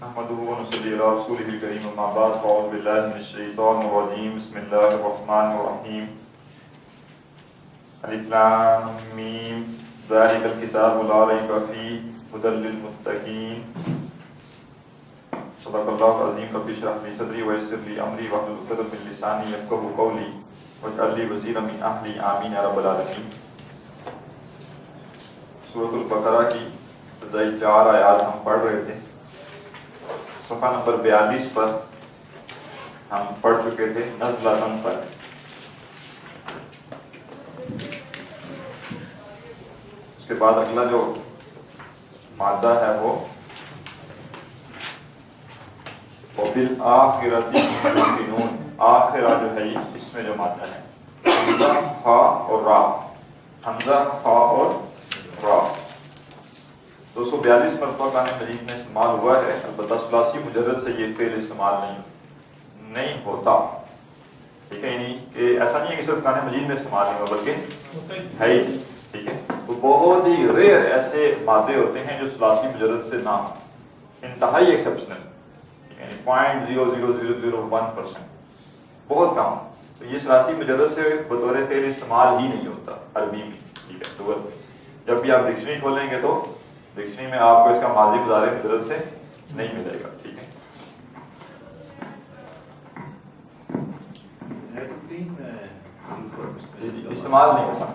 نحمده ونصلي على رسوله الكريم اما بعد فاعوذ بالله من الشيطان الرجيم بسم الله الرحمن الرحيم الف لام میم ذلك الكتاب لا ريب فيه هدى للمتقين صدق الله العظيم رب اشرح لي صدري ويسر لي امري واحلل عقدة من لساني يفقهوا قولي واجعل لي وزيرا من اهلي آمين يا رب العالمين۔ سورۃ البقرہ کی ابتدائی 4 آیات ہم پڑھ رہے تھے۔ صفحہ نمبر 42 پر ہم پڑھ چکے تھے نزلۃ پر۔ اس کے بعد اگلا جو مادہ ہے وہ وبالآخرۃ هم یوقنون، آخرہ جو ہے اس میں جو مادہ ہے حمزہ خا اور را، حمزہ خا اور را 242 مرتبہ قرآن مجید میں استعمال ہوا ہے، البتہ ثلاثی مجرد سے یہ فعل استعمال نہیں ہوتا، ٹھیک ہے، یعنی کہ ایسا نہیں ہے کہ صرف قرآن مجید میں استعمال نہیں ہوا بلکہ ہے ہی، ٹھیک ہے۔ تو بہت ہی ریئر ایسے مادے ہوتے ہیں جو ثلاثی مجرد سے نہ ہوں، انتہائی ایکسیپشنل، یعنی 0.0001%، بہت کم۔ تو یہ ثلاثی مجرد سے بطور فعل استعمال ہی نہیں ہوتا عربی میں، ٹھیک ہے۔ تو جب بھی آپ ڈکشنری کھولیں گے تو ڈکشنری میں آپ کو اس کا ماضی مضارع مجرد سے نہیں ملے گا، ٹھیک ہے۔ استعمال نہیں ہوتا،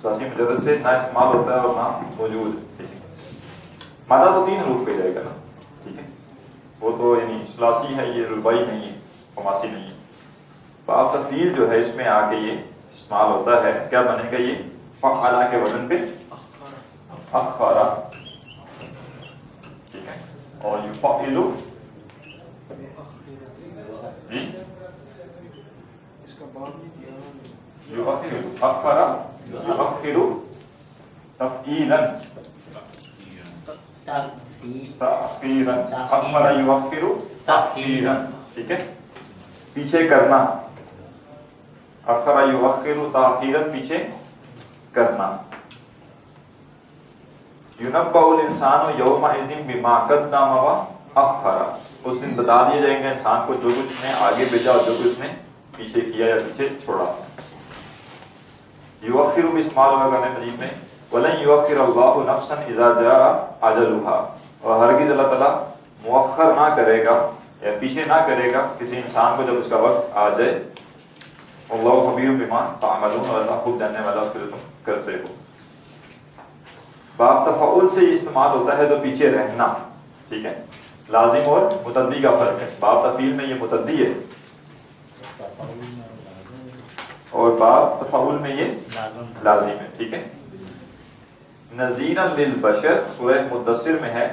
ثلاثی مجرد سے نہ استعمال ہوتا ہے اور نہ موجود ہے، ٹھیک ہے۔ مادہ تو 3 حروف پہ جائے گا نا، ٹھیک ہے، وہ تو یعنی ثلاثی ہے، یہ رباعی نہیں ہے، خماسی نہیں ہے۔ باب تفعیل جو ہے اس میں آ کے یہ استعمال ہوتا ہے، کیا بنے گا یہ فعلا کے وزن پہ اخرا، ٹھیک ہے، اور یفعل جی یؤخر، اخرا یؤخر تفعیلا تأخیرا، اخرا یؤخر تأخیرا، ٹھیک ہے، پیچھے کرنا، اخرا یؤخر تأخیرا، پیچھے کرنا۔ یُنبَّأُ الْإِنسَانُ یَوْمَئِذٍ بِمَا قَدَّمَ وَأَخَّرَ، اس دن بتا دیا جائیں گے انسان کو جو کچھ نے آگے بھیجا اور جو کچھ نے پیچھے کیا یا پیچھے چھوڑا۔ یؤخر بھی استعمال ہوگا قرآن مجید میں، وَلَن يُؤَخِّرَ اللَّهُ نَفْسًا إِذَا جَاءَ أَجَلُهَا، اور ہرگز اللہ تعالیٰ مؤخر نہ کرے گا یا پیچھے نہ کرے گا کسی انسان کو جب اس کا وقت آ جائے۔ اللہ خبیر بما تعملون، اور اللہ خود جاننے والا اس کو جو تم کرتے ہو۔ باب تفعول سے یہ استعمال ہوتا ہے تو پیچھے رہنا، ٹھیک ہے، لازم اور متعدی کا فرق ہے۔ باب تفعیل میں یہ متعدی ہے اور باب تفعول میں یہ لازم ہے، ٹھیک ہے۔ نذیرا للبشر سورہ مدثر میں ہے،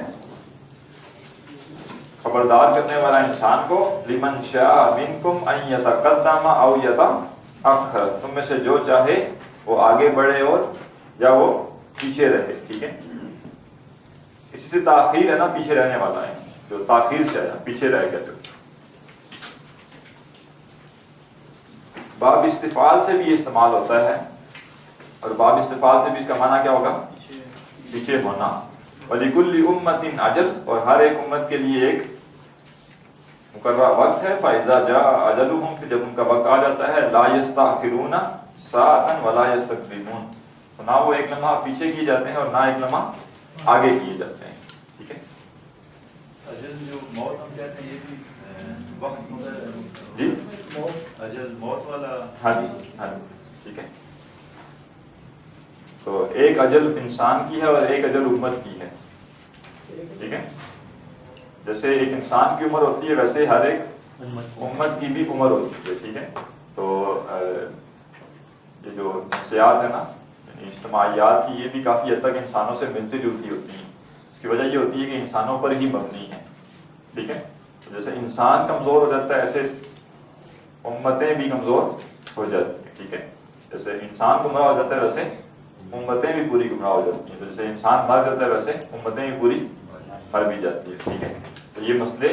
خبردار کرنے والا انسان کو، لمن شاء منکم ان یتقدم او یتأخر، تم میں سے جو چاہے وہ آگے بڑھے اور یا وہ پیچھے رہے، ٹھیک ہے۔ اسی سے تاخیر ہے نا، پیچھے رہنے والا ہے، جو تاخیر سے آیا پیچھے رہ گیا۔ جو باب استفعال سے بھی استعمال ہوتا ہے، اور باب استفعال سے بھی اس کا معنی کیا ہوگا؟ پیچھے ہونا۔ وَلِكُلِّ أُمَّةٍ أَجَلٌ، اور ہر ایک امت کے لیے ایک مقررہ وقت ہے۔ فَإِذَا جَاءَ أَجَلُهُمْ، کہ جب ان کا وقت آ جاتا ہے، لَا يَسْتَأْخِرُونَ سَاعَةً وَلَا يَسْتَقْدِمُونَ، تو نہ وہ ایک لمحہ پیچھے کیے جاتے ہیں اور نہ ایک لمحہ آگے کیے جاتے ہیں، ٹھیک ہے۔ اجل جو موت ہم کہتے ہیں، یہ بھی وقت جی اجل موت والا، ہاں جی ہاں جی، ٹھیک ہے۔ تو ایک اجل انسان کی ہے اور ایک اجل امت کی ہے، ٹھیک ہے۔ جیسے ایک انسان کی عمر ہوتی ہے ویسے ہر ایک امت کی بھی عمر ہوتی ہے، ٹھیک ہے۔ تو یہ جو نفسیات ہے نا، یعنی اجتماعیات کی، یہ بھی کافی حد تک انسانوں سے ملتی جلتی ہوتی ہیں۔ اس کی وجہ یہ ہوتی ہے کہ انسانوں پر ہی مبنی ہے، ٹھیک ہے۔ جیسے انسان کمزور ہو جاتا ہے ایسے امتیں بھی کمزور ہو جاتی ہیں، ٹھیک ہے۔ جیسے انسان گمراہ ہو جاتا ہے ویسے امتیں بھی پوری گمراہ ہو جاتی ہیں، جیسے انسان مر جاتا ہے ویسے امتیں بھی پوری مر بھی جاتی ہے، ٹھیک ہے۔ تو یہ مسئلے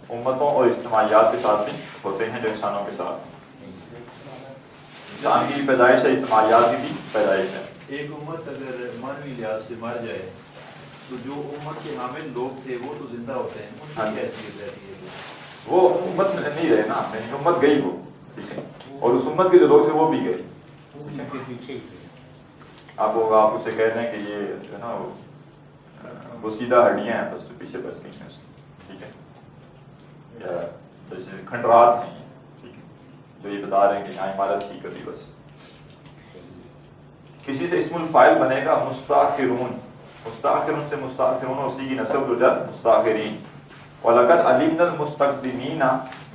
امتوں اور اجتماعیات کے ساتھ بھی ہوتے ہیں جو انسانوں کے ساتھ۔ انسان کی پیدائش ہے، اجتماعیات کی بھی پیدائش ہے۔ ایک امت اگر مانوی لحاظ سے مر جائے تو جو امت کے حامل لوگ تھے وہ تو زندہ ہوتے ہیں، ان کی حیثیت رہتی ہے؟ وہ امت میں نہیں رہے نا، یعنی امت گئی وہ، ٹھیک ہے، اور اس امت کے جو لوگ تھے وہ بھی گئے. آپ اسے کہہ رہے ہیں کہ یہ جو ہے نا وہ سیدھا ہڈیاں ہیں بس جو پیچھے بچ گئی ہیں اس کی، ٹھیک ہے، یا جیسے کھنڈرات ہیں یہ، ٹھیک ہے، جو یہ بتا رہے ہیں کہ یہاں عمارت تھی کبھی بس. کسی سے اسم الفاعل بنے گا مستاخرون، مستاخرون سے مستاخرون، اسی کی نسب جو جد مستاخرین. وَلَقَدْ عَلِمْنَا الْمُسْتَقْدِمِينَ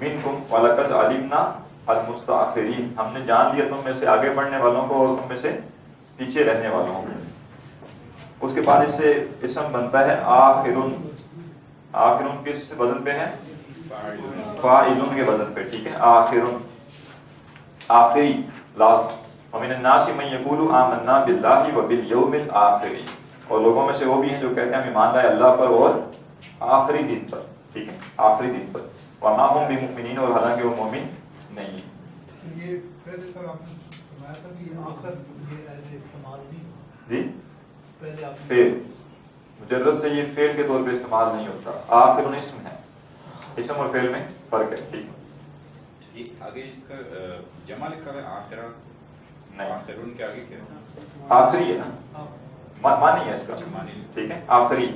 مِنْكُمْ وَلَقَدْ عَلِمْنَا الْمُسْتَأْخِرِينَ، ہم نے جان لیا تم میں سے آگے بڑھنے والوں کو اور تم میں سے پیچھے رہنے والوں کو. اس کے بعد اس سے اسم بنتا ہے آخرون. آخرون کس وزن پہ ہے؟ فاعلون کے وزن پہ، ٹھیک ہے، آخرون آخری، لاسٹ. وَمِنَ النَّاسِ مَن يَقُولُ آمَنَّا بِاللَّهِ وَبِالْيَوْمِ الْآخِرِ، اور لوگوں میں سے وہ بھی ہیں جو کہتے ہیں ہم ایمان لائے اللہ پر اور آخری دن پر، ٹھیک ہے، آخری دن پر. وَمَا هُم بِمُؤْمِنِينَ، اور حالانکہ وہ مومن نہیں ہیں. یہ پہلے سر آپ نے فرمایا تھا کہ آخر یہ ایسے استعمال نہیں ہوتا. جی پہلے آپ فعل مجرد سے یہ فعل کے طور پہ استعمال نہیں ہوتا. آخر اسم ہے، اسم اور فعل میں فرق ہے، ٹھیک ہے. آگے اس کا جمع لکھا ہے آخرہ، نہیں، آخرون کے آگے کیا؟ آخری ہے نا، مانی ہے اس کا، ٹھیک ہے، آخری.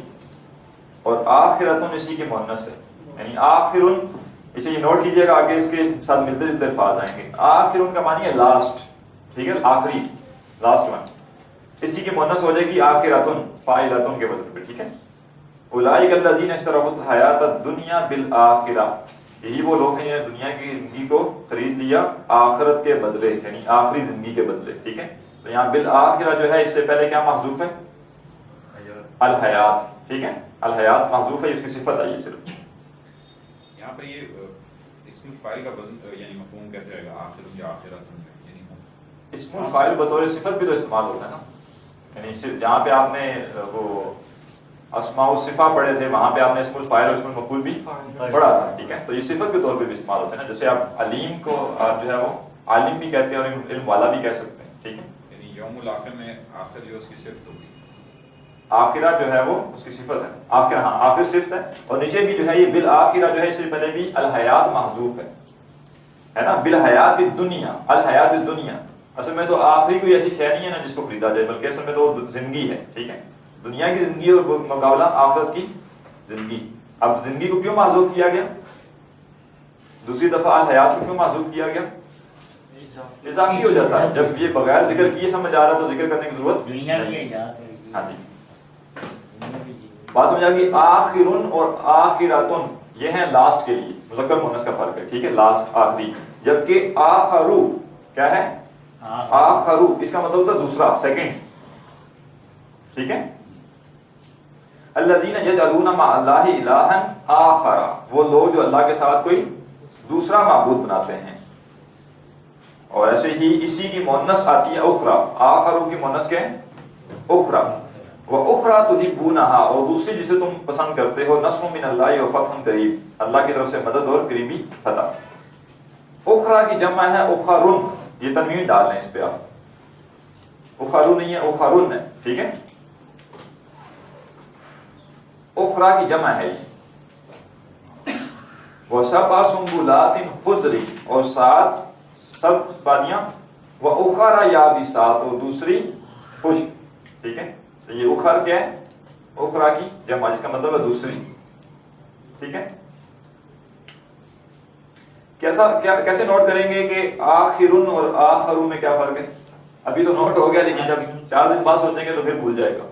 اور آخرتن اسی کے مؤنث ہے، یعنی آخرن، اسے یہ نوٹ کیجئے گا، آگے اس کے ساتھ ملتے جلتے الفاظ آئیں گے. آخرن کا معنی ہے لاسٹ، ٹھیک ہے، آخری، لاسٹ ون. اسی کی مؤنث ہو جائے گی آخرتن، فاعلتن کے وزن پہ، ٹھیک ہے. اولئک الذین اشتروا الحیات الدنیا بالآخرہ، یہی وہ لوگ ہیں دنیا کی زندگی کو خرید لیا آخرت کے بدلے، یعنی آخری زندگی کے بدلے، ٹھیک ہے. تو یہاں بالآخرہ جو ہے اس سے پہلے کیا محذوف ہے؟ الحیات، ٹھیک ہے، الحیات محذوف ہے، اس کی صفت آئی ہے صرف. یہاں پر یہ اسم الفاعل کا وزن یعنی مفہوم کیسے آئے گا؟ آخر یا آخرت، یعنی اسم الفاعل بطور صفت بھی تو استعمال ہوتا ہے نا، یعنی جہاں پہ آپ نے وہ اسماء الصفہ پڑھے تھے وہاں پہ آپ نے اسم الفاعل اور اسم المفعول بھی پڑھا تھا، ٹھیک ہے. تو یہ صفت کے طور پہ بھی استعمال ہوتے ہیں نا، جیسے آپ علیم کو آپ جو ہے وہ عالم بھی کہتے ہیں اور علم والا بھی کہہ سکتے ہیں، ٹھیک ہے. یعنی یوم الآخر میں آخر جو اس کی صفت ہوگی، آخرہ جو ہے وہ اس کی صفت ہے، آخر، ہاں آخر صفت ہے. اور نیچے بھی جو ہے یہ بالآخرہ جو ہے اس سے پہلے بھی الحیات محذوف ہے نا، بالحیات الدنیا، الحیات الدنیا. اصل میں تو آخری کوئی ایسی شے نہیں ہے نا جس کو خریدا جائے، بلکہ اصل میں تو زندگی ہے، ٹھیک ہے. دنیا کی زندگی اور مقابلہ آخرت کی زندگی. اب زندگی کو کیوں معذوف کیا گیا؟ دوسری دفعہ الحیات کو کیوں معذوف کیا گیا؟ اضافی ہو جاتا ہے. جب یہ بغیر ذکر کیے سمجھ آ رہا تو ذکر کرنے کی ضرورت نہیں. ہاں جی، بات سمجھ آ گئی. آخرن اور آخراتن یہ ہیں لاسٹ کے لیے، مذکر مؤنث کا فرق ہے، ٹھیک ہے، لاسٹ، آخری. جبکہ آخرو کیا ہے؟ آخرو اس کا مطلب ہوتا ہے دوسرا، سیکنڈ، ٹھیک ہے. الذین یجعلون مع اللہ الہا آخر، وہ لوگ جو اللہ کے ساتھ کوئی دوسرا معبود بناتے ہیں. اور ایسے ہی اسی کی مؤنث آتی ہے اخرى، آخرو کی مؤنث کیا ہے؟ اخرى. وَأُخْرَى تُحِبُّونَهَا، اور دوسری جسے تم پسند کرتے ہو، نصر من اللہ وفتح قریب، اللہ کی طرف سے مدد اور قریبی فتح. اخرى کی جمع ہے اخرن، یہ تنوین ڈال لیں اس پہ آپ، اخرو نہیں ہے اخرن ہے، ٹھیک ہے. اخرى کی جمع ہے یہ. وَسَبْعَ سُنبُلَاتٍ خُضْرٍ، اور 7 سبز بادیاں، وَأُخَرَ یابسات، اور دوسری خشک، ٹھیک ہے. تو یہ اخر کیا ہے؟ اخرى کی جمع، جس کا مطلب ہے دوسری، ٹھیک ہے. کیسے نوٹ کریں گے کہ آخرن اور آخرو میں کیا فرق ہے؟ ابھی تو نوٹ ہو گیا، لیکن جب 4 دن بعد سوچیں گے تو پھر بھول جائے گا.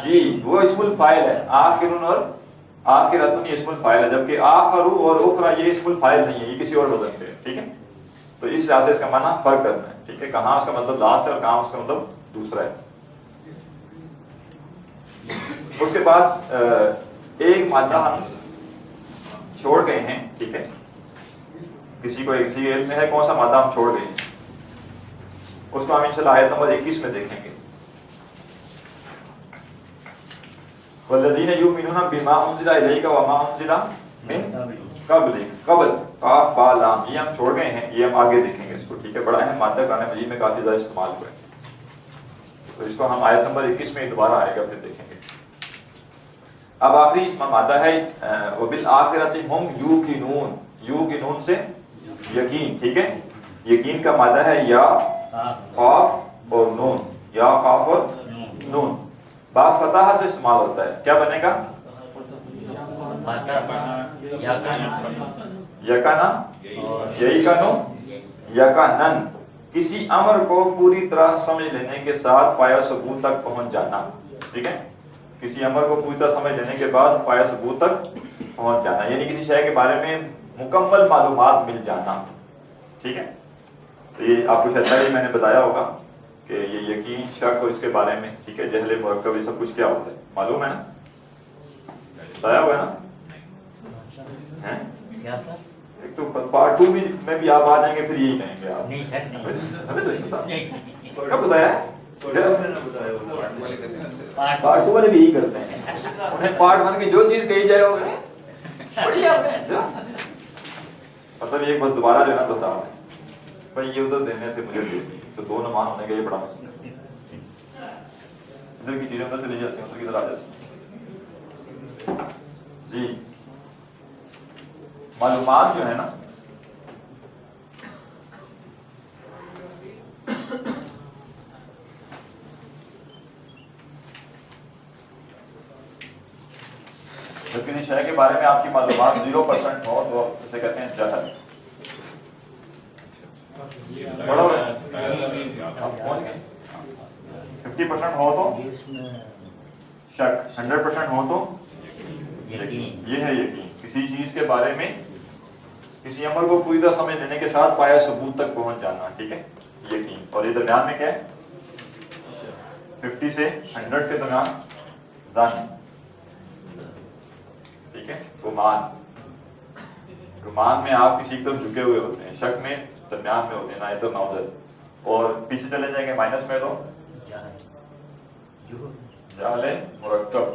جی وہ اسم الفاعل ہے، آخرن اور آخرتن یہ اسم الفاعل ہے، جبکہ آخرو اور اخرى یہ اسم الفاعل نہیں ہے، یہ کسی اور وزن پہ ہے، ٹھیک ہے. تو اس لحاظ سے اس کا معنی فرق کرنا ہے، ٹھیک ہے، کہاں اس کا مطلب لاسٹ ہے اور کہاں اس کا مطلب دوسرا ہے. اس کے بعد ایک مادہ ہم چھوڑ گئے ہیں، ٹھیک ہے. کسی کو کسی علم میں ہے کون سا مادہ ہم چھوڑ گئے ہیں، اس کو ہم انشاءاللہ آیت نمبر 21 میں دیکھیں گے. والذین یؤمنون بما انزل الیک وما انزل من قبل قاف با لام، یہ ہم چھوڑ گئے ہیں، یہ ہم آگے دیکھیں گے اس کو، ٹھیک ہے. بڑا اہم مادہ قرآن مجید میں کافی زیادہ استعمال ہوا ہے. تو اس کو ہم آیت نمبر 21 میں دوبارہ آئے گا پھر دیکھیں گے. اب آخری اس میں مادہ ہے وبالآخرۃ ہم یوقنون. یوقنون سے یقین. ٹھیک ہے, یقین کا مادہ ہے یا قاف اور نون. یا قاف اور نون. با فتح سے استعمال ہوتا ہے. کیا بنے گا؟ یکنا, یہی کا نو, یکنن. کسی امر کو پوری طرح سمجھ لینے کے ساتھ پایہ ثبوت تک پہنچ جانا. ٹھیک ہے, کسی امر کو پوری طرح سمجھ لینے کے بعد پایہ ثبوت تک پہنچ جانا, یعنی کسی شے کے بارے میں مکمل معلومات مل جانا. ٹھیک ہے, تو یہ آپ کو شاید ہی میں نے بتایا ہوگا کہ یہ یقین, شک اور اس کے بارے میں, ٹھیک ہے, جہل مرکب, یہ سب کچھ کیا ہوتا ہے معلوم ہے نا, بتایا ہوا ہے نا. ایک تو پارٹ 2 میں بھی آپ آ جائیں گے پھر یہی کہیں گے آپ ہمیں تو کب بتایا ہے. پارٹ 2 والے بھی یہی کرتے ہیں, انہیں پارٹ 1 کی جو چیز کہی جائے وہ مطلب یہ بس دوبارہ جو ہے نا تو بتا بھائی یہ ادھر دینے تھے مجھے تو 2 نمان ہونے کا یہ بڑا مسئلہ ہے. ادھر کی چیزیں ادھر چلی جاتی ہیں, ادھر کی ادھر آ جاتی ہیں. جی معلومات جو ہے نا لیکن اس شے کے بارے میں آپ کی معلومات 0% ہو تو اسے کہتے ہیں جہل. بڑا 50% ہو تو شک, 100% ہو تو یقین. یہ ہے یقین, کسی چیز کے بارے میں کسی امر کو پوری طرح سمجھ لینے کے ساتھ پایہ ثبوت تک پہنچ جانا. ٹھیک ہے, یقین. اور یہ درمیان میں کیا ہے, 50 سے 100 کے درمیان ظن. ٹھیک ہے, گمان. گمان میں آپ کسی کی طرف جھکے ہوئے ہوتے ہیں, شک میں درمیان میں ہوتے ہیں, نہ ادھر نہ ادھر, اور پیچھے چلے جائیں گے مائنس میں تو جہل مرکب,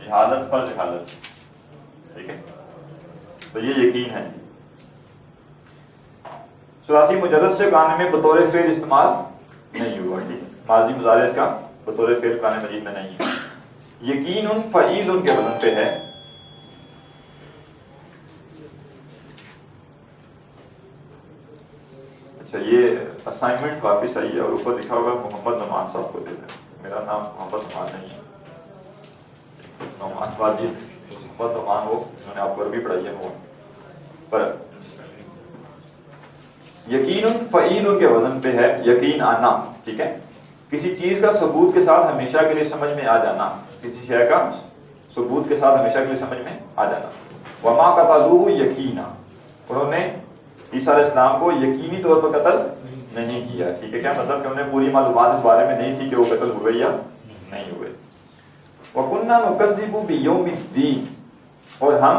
جہالت پر جہالت. ٹھیک ہے, تو یہ یقین ہے. ثلاثی مجرد سے قرآن میں بطور فعل استعمال نہیں ہوا. ٹھیک ہے, ماضی مضارع اس کا بطور فعل قرآن مجید میں نہیں ہے. یقین فعیل کے وزن پہ ہے. اچھا, یہ اسائنمنٹ واپس آئی ہے اور اوپر لکھا ہوگا محمد نعمان صاحب کو دے دیں. میرا نام محمد نعمان نہیں ہے, نعمان واجد محمد نعمان, وہ انہوں نے آپ کو عربی پڑھائی ہے وہ. پر یقین فعیل کے وزن پہ ہے, یقین آنا. ٹھیک ہے, کسی چیز کا ثبوت کے ساتھ ہمیشہ کے لیے سمجھ میں آ جانا, کسی شے کا ثبوت کے ساتھ ہمیشہ کے لیے سمجھ میں آ جانا. وما قتلوہ یقینا, انہوں نے عیسیٰ علیہ السلام کو یقینی طور پر قتل نہیں کیا. ٹھیک ہے, کیا مطلب کہ انہیں پوری معلومات اس بارے میں نہیں تھی کہ وہ قتل ہوئے یا نہیں ہوئے. وَكُنَّا نُكَذِّبُ بِيَوْمِ الدِّينِ, اور ہم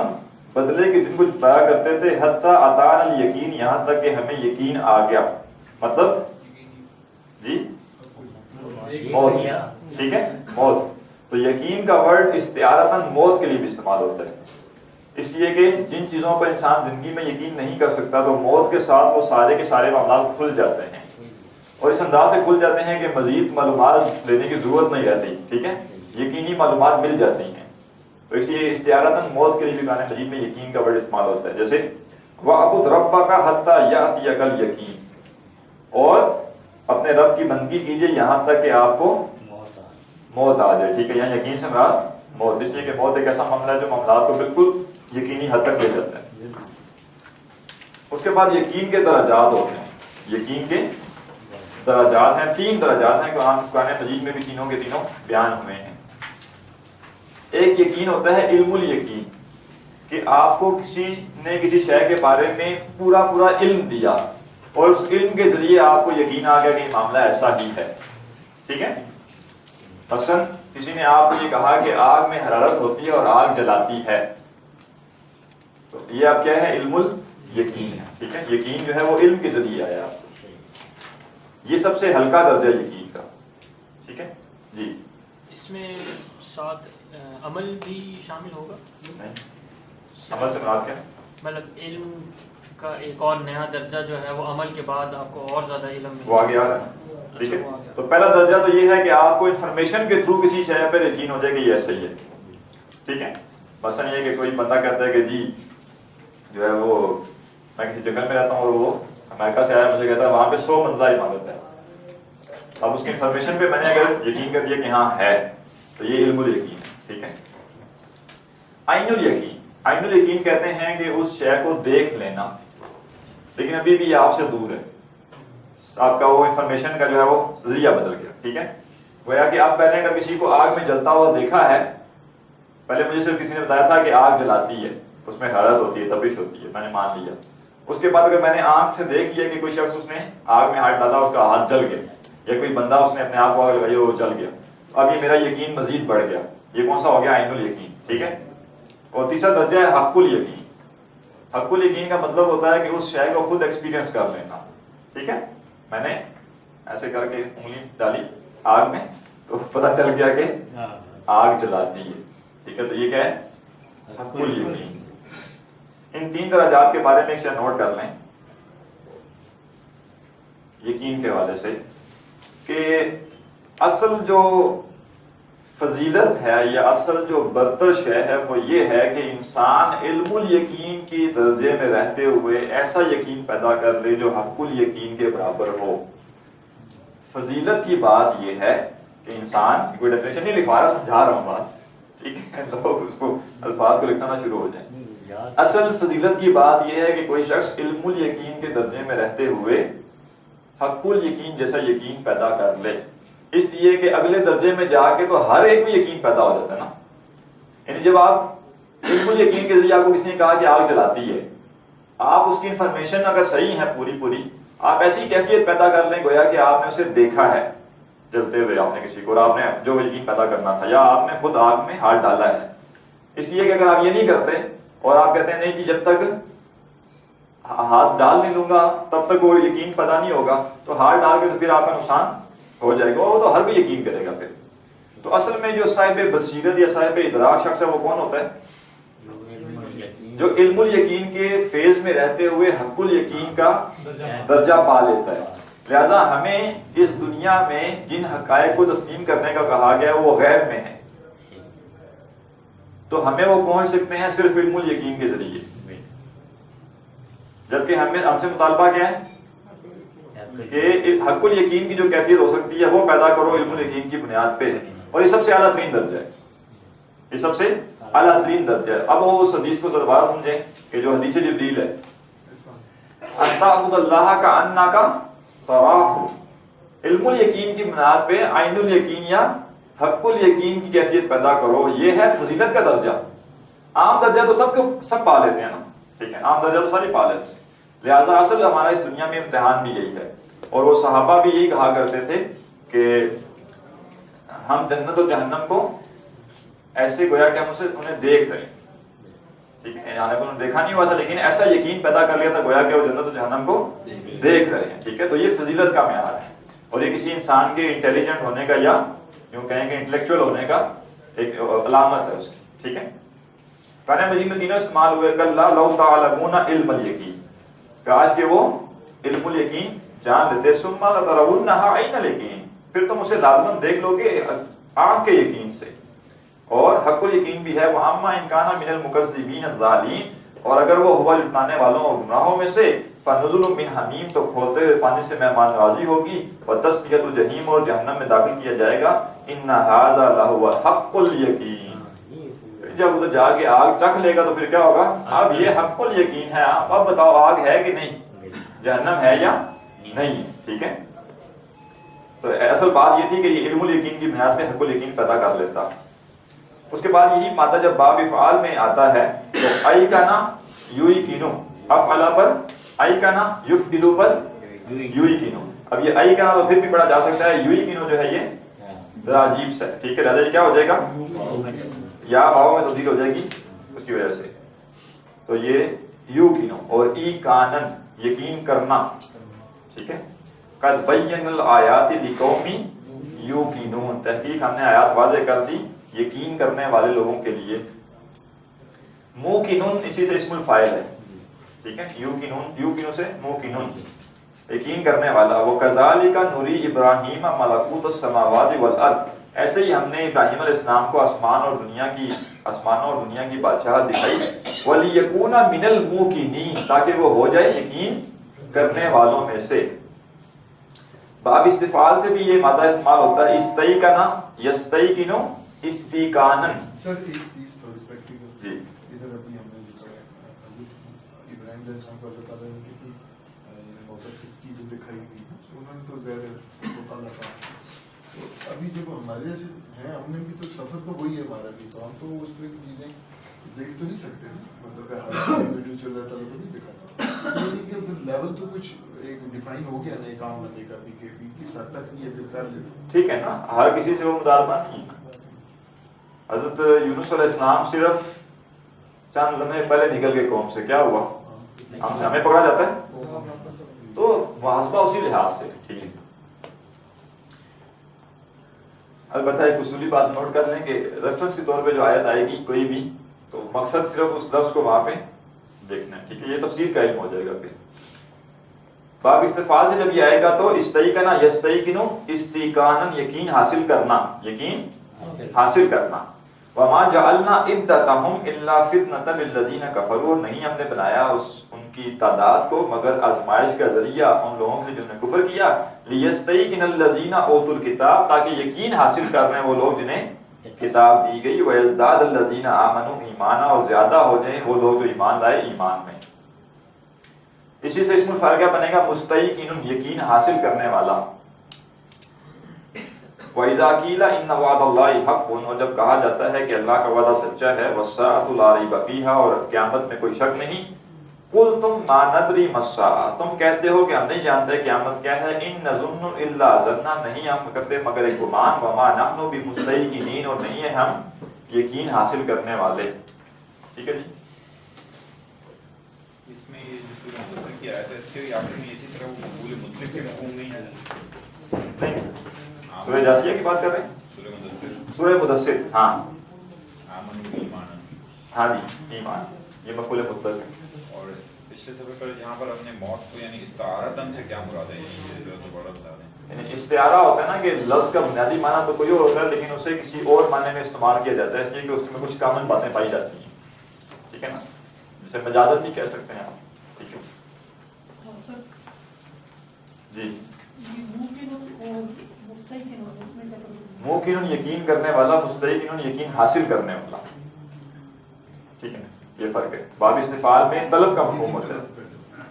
بدلے کے دن کو جھٹلایا کرتے تھے. حتی اتانا الیقین, یہاں تک کہ ہمیں یقین آ گیا. مطلب جی موت. ٹھیک ہے, موت. تو یقین کا ورڈ استعارتاً موت کے لیے بھی استعمال ہوتا ہے, اس لیے کہ جن چیزوں پر انسان زندگی میں یقین نہیں کر سکتا تو موت کے ساتھ وہ سارے کے سارے معاملات کھل جاتے ہیں, اور اس انداز سے کھل جاتے ہیں کہ مزید معلومات لینے کی ضرورت نہیں رہتی. ٹھیک ہے, یقینی معلومات مل جاتی ہیں. تو اس لیے استعارتاً موت کے لیے بھی قرآن مجید میں یقین کا ورڈ استعمال ہوتا ہے. جیسے وَعْبُدْ رَبَّكَ حَتَّى يَأْتِيَكَ الْيَقِينُ, اور اپنے رب کی بندگی کیجئے یہاں تک کہ آپ کو موت آ جائے. ٹھیک ہے, یہاں یقین سے مراد موت, اس لیے کہ موت ایک ایسا معاملہ ہے جو معاملات کو بالکل یقینی حد تک لے جاتا ہے. اس کے بعد یقین کے درجات ہوتے ہیں. یقین کے درجات ہیں, 3 درجات ہیں قرآن مجید میں بھی, تینوں کے تینوں بیان ہوئے ہیں. ایک یقین ہوتا ہے علم الیقین, کہ آپ کو کسی نے کسی شے کے بارے میں پورا علم دیا اور اس علم کے ذریعے آپ کو یقین آ گیا کہ یہ معاملہ ایسا ہی ہے. ٹھیک ہے, مثلا کسی نے آپ کو یہ کہا کہ آگ میں حرارت ہوتی ہے اور آگ جلاتی ہے, تو یہ آپ کیا ہے, علم الیقین ہے. ٹھیک ہے, یقین جو ہے وہ علم کے ذریعے آیا آپ کو. یہ سب سے ہلکا درجہ یقین کا. ٹھیک ہے جی, اس میں ساتھ عمل بھی شامل ہوگا؟ نہیں, عمل سے مراد کیا ہے؟ مطلب علم کا ایک اور نیا درجہ جو ہے وہ عمل کے بعد آپ کو اور زیادہ علم وہ آگے آ رہا ہے. ٹھیک ہے, تو پہلا درجہ تو یہ ہے کہ آپ کو انفارمیشن کے تھرو کسی شے پر یقین ہو جائے کہ یہ ایسا ہی ہے، ٹھیک ہے. مثلا یہ کہ کوئی بندہ کہتا ہے کہ جی جو ہے وہ میں کسی جنگل میں رہتا ہوں اور وہ امریکہ سے آیا، مجھے کہتا ہے وہاں پہ 100 منزلہ عمارت ہے. اب اس کی انفارمیشن پہ میں نے اگر یقین کر دیا کہ ہاں ہے تو یہ علم الیقین ہے، ٹھیک ہے. عین الیقین، عین الیقین کہتے ہیں کہ اس شے کو دیکھ لینا لیکن ابھی بھی یہ آپ سے دور ہے، آپ کا وہ انفارمیشن کا جو ہے وہ ذریعہ بدل گیا، ٹھیک ہے. گویا کہ آپ پہلے اگر کسی کو آگ میں جلتا ہوا دیکھا ہے، پہلے مجھے صرف کسی نے بتایا تھا کہ آگ جلاتی ہے، اس میں حرارت ہوتی ہے، تپش ہوتی ہے، میں نے مان لیا. اس کے بعد اگر میں نے آنکھ سے دیکھ لیا کہ کوئی شخص اس نے آگ میں ہاتھ ڈالا، اس کا ہاتھ جل گیا، یا کوئی بندہ اس نے اپنے آپ کو آگ لگائی وہ جل گیا، اب یہ میرا یقین مزید بڑھ گیا. یہ کون سا ہو گیا؟ عین الیقین، ٹھیک ہے. اور تیسرا درجہ ہے حق الیقین. حق الیقین کا مطلب ہوتا ہے کہ اس شے کو خود ایکسپیرینس کر لینا، ٹھیک ہے. میں نے ایسے کر کے انگلی ڈالی آگ میں تو پتہ چل گیا کہ آگ جلاتی ہے، ٹھیک ہے. تو یہ کیا ہے؟ حق الیقین. ان 3 درجات کے بارے میں ایک شے نوٹ کر لیں یقین کے حوالے سے کہ اصل جو فضیلت ہے یا اصل جو برتر شے ہے وہ یہ ہے کہ انسان علم الیقین کی درجے میں رہتے ہوئے ایسا یقین پیدا کر لے جو حق الیقین کے برابر ہو. فضیلت کی بات یہ ہے کہ انسان، کوئی ڈیفینیشن نہیں لکھوا رہا، سمجھا رہا ہوں بات، ٹھیک ہے. لوگ اس کو الفاظ کو لکھنا شروع ہو جائیں. اصل فضیلت کی بات یہ ہے کہ کوئی شخص علم الیقین کے درجے میں رہتے ہوئے حق الیقین جیسا یقین پیدا کر لے. اس لیے کہ اگلے درجے میں جا کے تو ہر ایک کو یقین پیدا ہو جاتا ہے نا. یعنی جب آپ علم الیقین کے ذریعے آپ کو کسی نے کہا کہ آگ جلاتی ہے، آپ اس کی انفارمیشن اگر صحیح ہے پوری آپ ایسی کیفیت پیدا کر لیں گویا کہ آپ نے اسے دیکھا ہے جلتے ہوئے، آپ نے کسی کو، اور آپ نے جو یقین پیدا کرنا تھا، یا آپ نے خود آگ میں ہاتھ ڈالا ہے. اس لیے کہ اگر آپ یہ نہیں کرتے اور آپ کہتے ہیں نہیں جی جب تک ہاتھ ڈال نہیں لوں گا تب تک وہ یقین پیدا نہیں ہوگا، تو ہاتھ ڈال کے تو پھر آپ کا نقصان ہو جائے گا، وہ تو ہر کوئی یقین کرے گا پھر. تو اصل میں جو صاحب بصیرت یا صاحب ادراک شخص ہے وہ کون ہوتا ہے؟ جو علم الیقین کے فیز میں رہتے ہوئے حق الیقین کا درجہ پا لیتا ہے. لہذا ہمیں اس دنیا میں جن حقائق کو تسلیم کرنے کا کہا گیا ہے وہ غیب میں ہے، تو ہمیں وہ پہنچ سکتے ہیں صرف علم الیقین کے ذریعے. جبکہ ہم سے مطالبہ کیا ہے کہ حق الیقین کی جو کیفیت ہو سکتی ہے وہ پیدا کرو علم الیقین کی بنیاد پہ. اور یہ سب سے اعلیٰ ترین درجہ ہے، یہ سب سے اعلیٰ ترین درجہ ہے. اب وہ اس حدیث کو دوبارہ سمجھیں کہ جو حدیث جبریل ہے، ان تعبد اللہ کانک تراہ، علم الیقین کی بنیاد پہ عین الیقین یا حق الیقین کی کیفیت پیدا کرو. یہ ہے فضیلت کا درجہ. عام درجہ تو سب پا لیتے ہیں نا، ٹھیک ہے، عام درجہ تو سارے پا لیتے ہیں. لہذا اصل ہمارا اس دنیا میں امتحان بھی یہی ہے. اور وہ صحابہ بھی یہی کہا کرتے تھے کہ ہم جنت و جہنم کو ایسے گویا کہ ہم انہیں دیکھ رہے ہیں، ٹھیک ہے، یعنی انہوں نے دیکھا نہیں ہوا تھا لیکن ایسا یقین پیدا کر لیا تھا گویا کہ وہ جنت و جہنم کو دیکھ رہے ہیں، ٹھیک ہے. تو یہ فضیلت کا معیار ہے اور یہ کسی انسان کے انٹیلیجنٹ ہونے کا یا یوں کہیں کہ انٹلیکچوئل ہونے کا ایک علامت ہے اس کی، ٹھیک ہے. قرآن مجید میں تینوں استعمال ہوئے، کلا لو تعلمون علم الیقین، کاش کہ وہ علم الیقین جان لیتے، ثم لترونها عین الیقین، پھر تم اسے لازماً دیکھ لو گے آنکھ کے یقین سے. اور حق الیقین بھی ہے، وَأَمَّا إِن كَانَ مِنَ الْمُكَذِّبِينَ الظَّالِمِينَ، اور اگر وہ ہوا جھٹلانے والوں اور گمراہوں میں سے، فَنُزُلٌ مِّنْ حَمِيمٍ، تو کھولتے ہوئے پانی سے مہمان نوازی ہوگی، وَتَصْلِيَةُ جَحِيمٍ، اور جہنم میں داخل کیا جائے گا. إِنَّ هَذَا لَهُوَ حَقُّ الْيَقِينِ، جب وہ جا کے آگ چکھ لے گا تو پھر کیا ہوگا؟ اب یہ حق الیقین ہے، اب بتاؤ آگ ہے کہ نہیں، جہنم ہے یا نہیں، ٹھیک ہے. تو اصل بات یہ تھی کہ یہ علم الیقین کی بنیاد پہ حق الیقین پیدا کر لیتا. اس کے بعد یہی مادہ جب باب افعال میں آتا ہے تو ایقنا یوقینو، افعل پر ایقنا، یفعل پر یوقینو. اب یہ ایقنا تو پھر بھی پڑھا جا سکتا ہے، یوقینو جو ہے یہ ذرا عجیب سا ہے، ٹھیک ہے. لہذا کیا ہو جائے گا؟ یا واو میں تبدیل ہو جائے گی اس کی وجہ سے. تو یہ یوقینو اور ایقانن یقین کرنا، ٹھیک ہے. قد بین الآیات لقوم یوقنون، تحقیق ہم نے آیات واضح کر دی یقین کرنے والے لوگوں کے لیے. موقنون اسی سے اسم الفاعل ہے، ٹھیک ہے. یوقنون، یوقنون سے موقنون. یقین کرنے والا. وَكَذَلِكَ نُرِي إِبْرَاهِيمَ مَلَكُوتَ السَّمَاوَاتِ وَالْأَرْضِ, ایسے ہی ہم نے ابراہیم علیہ السلام کو آسمانوں اور دنیا کی بادشاہت دکھائی. وَلِيَكُونَ مِنَ الْمُوقِنِينَ, تاکہ وہ ہو جائے یقین کرنے والوں میں سے. باب استفعال سے بھی یہ مادہ استعمال ہوتا ہے. استیقن یستیقن استیقانن. سر ایک چیز تھوڑی پریکٹیکل, جی ادھر ابھی ہم نے جو پڑھا ابراہیم علیہ السلام کو اللہ تعالیٰ نے کتنی بہت سی چیزیں دکھائی ہوئی, انہوں نے تو ظاہر اللہ کا. تو ابھی جب ہمارے جیسے ہیں, ہم نے بھی تو سفر تو وہی ہے ہمارا بھی, تو ہم تو اس طرح کی چیزیں دیکھ تو نہیں سکتے, مطلب ہر ویڈیو چل رہا تھا تو نہیں دکھاتا. پھر لیول تو کچھ ایک ڈیفائن ہو گیا نا ایک عام بندے کا بھی کہ کس حد تک یہ پھر کر لیتے. ٹھیک ہے نا, ہر کسی سے وہ مطالبہ نہیں ہے. حضرت یونس علیہ السلام صرف چند لمحے پہلے نکل گئے قوم سے, کیا ہوا؟ ہمیں پکڑا جاتا ہے تو محاسبہ اسی لحاظ سے. ٹھیک ہے, البتہ ایک اصولی بات نوٹ کر لیں کہ ریفرنس کے طور پہ جو آیت آئے گی کوئی بھی, تو مقصد صرف اس لفظ کو وہاں پہ دیکھنا ہے. ٹھیک ہے, یہ تفسیر کا علم ہو جائے گا. پھر باب استفعال سے جب یہ آئے گا تو استیقن یستیقن استیقانن, یقین حاصل کرنا, یقین حاصل کرنا. وما جعلنا عدتهم الا فتنة للذین کفروا, نہیں ہم نے بنایا ان کی تعداد کو مگر آزمائش کا ذریعہ ان لوگوں کے جنہوں نے کفر کیا. لیستیقن الذین اوتوا الکتاب, تاکہ یقین حاصل کر رہے ہیں وہ لوگ جنہیں کتاب دی گئی. ویزداد الذین آمنوا ایمانا, اور زیادہ ہو جائیں وہ لوگ جو ایمان لائے ایمان میں. اسی سے اسم الفاعل کیا بنے گا؟ مستیقن, یقین حاصل کرنے والا. وَإِذَا قِيلَ إِنَّ وَعْدَ اللَّهِ حَقٌّ, اور جب کہا جاتا ہے کہ اللہ کا وعدہ سچا ہے. وَالسَّاعَةُ لَا رَيْبَ فِيهَا, اور قیامت میں کوئی شک نہیں. قُلْتُمْ مَا نَدْرِي مَا السَّاعَةُ, تم کہتے ہو کہ ہم نہیں جانتے قیامت کیا ہے. إِن نَظُنُّ إِلَّا ظَنًّا, نہیں ہم کرتے مگر ایک گمان. وَمَا نَحْنُ بِمُسْتَيْقِنِينَ, اور نہیں ہے ہم یقین حاصل کرنے والے. ٹھیک ہے جی. اس میں یہ جو سورہ مدثر کی آیت ہے, اس کے آخر میں اسی طرح وہ مقبول مطلق کے مفہوم نہیں ہے. نہیں, سورہ جاسیہ کی بات کر رہے ہیں. سورہ مدثر, سورہ مدثر, ہاں آمنوا ایمانا, ہاں جی, ایمان یہ مفعول مطلق ہے. اور پچھلے صفحے پر جہاں پر اپنے موت کو یعنی استعارتاً سے کیا مراد ہے, یہ جو تو بڑا بتا دیں. یعنی استعارہ ہوتا ہے نا کہ لفظ کا بنیادی معنی تو کوئی اور ہوتا ہے, لیکن اسے کسی اور معنی میں استعمال کیا جاتا ہے, اس لیے کہ اس میں کچھ کامن باتیں پائی جاتی ہیں. ٹھیک ہے نا, جسے مجازت بھی کہہ سکتے ہیں آپ. ٹھیک ہے جی. موقن یقین کرنے والا, مستیقن یقین حاصل کرنے والا. ٹھیک ہے نا, یہ فرق ہے. باب استفعال میں طلب کا مفہوم ہوتا ہے.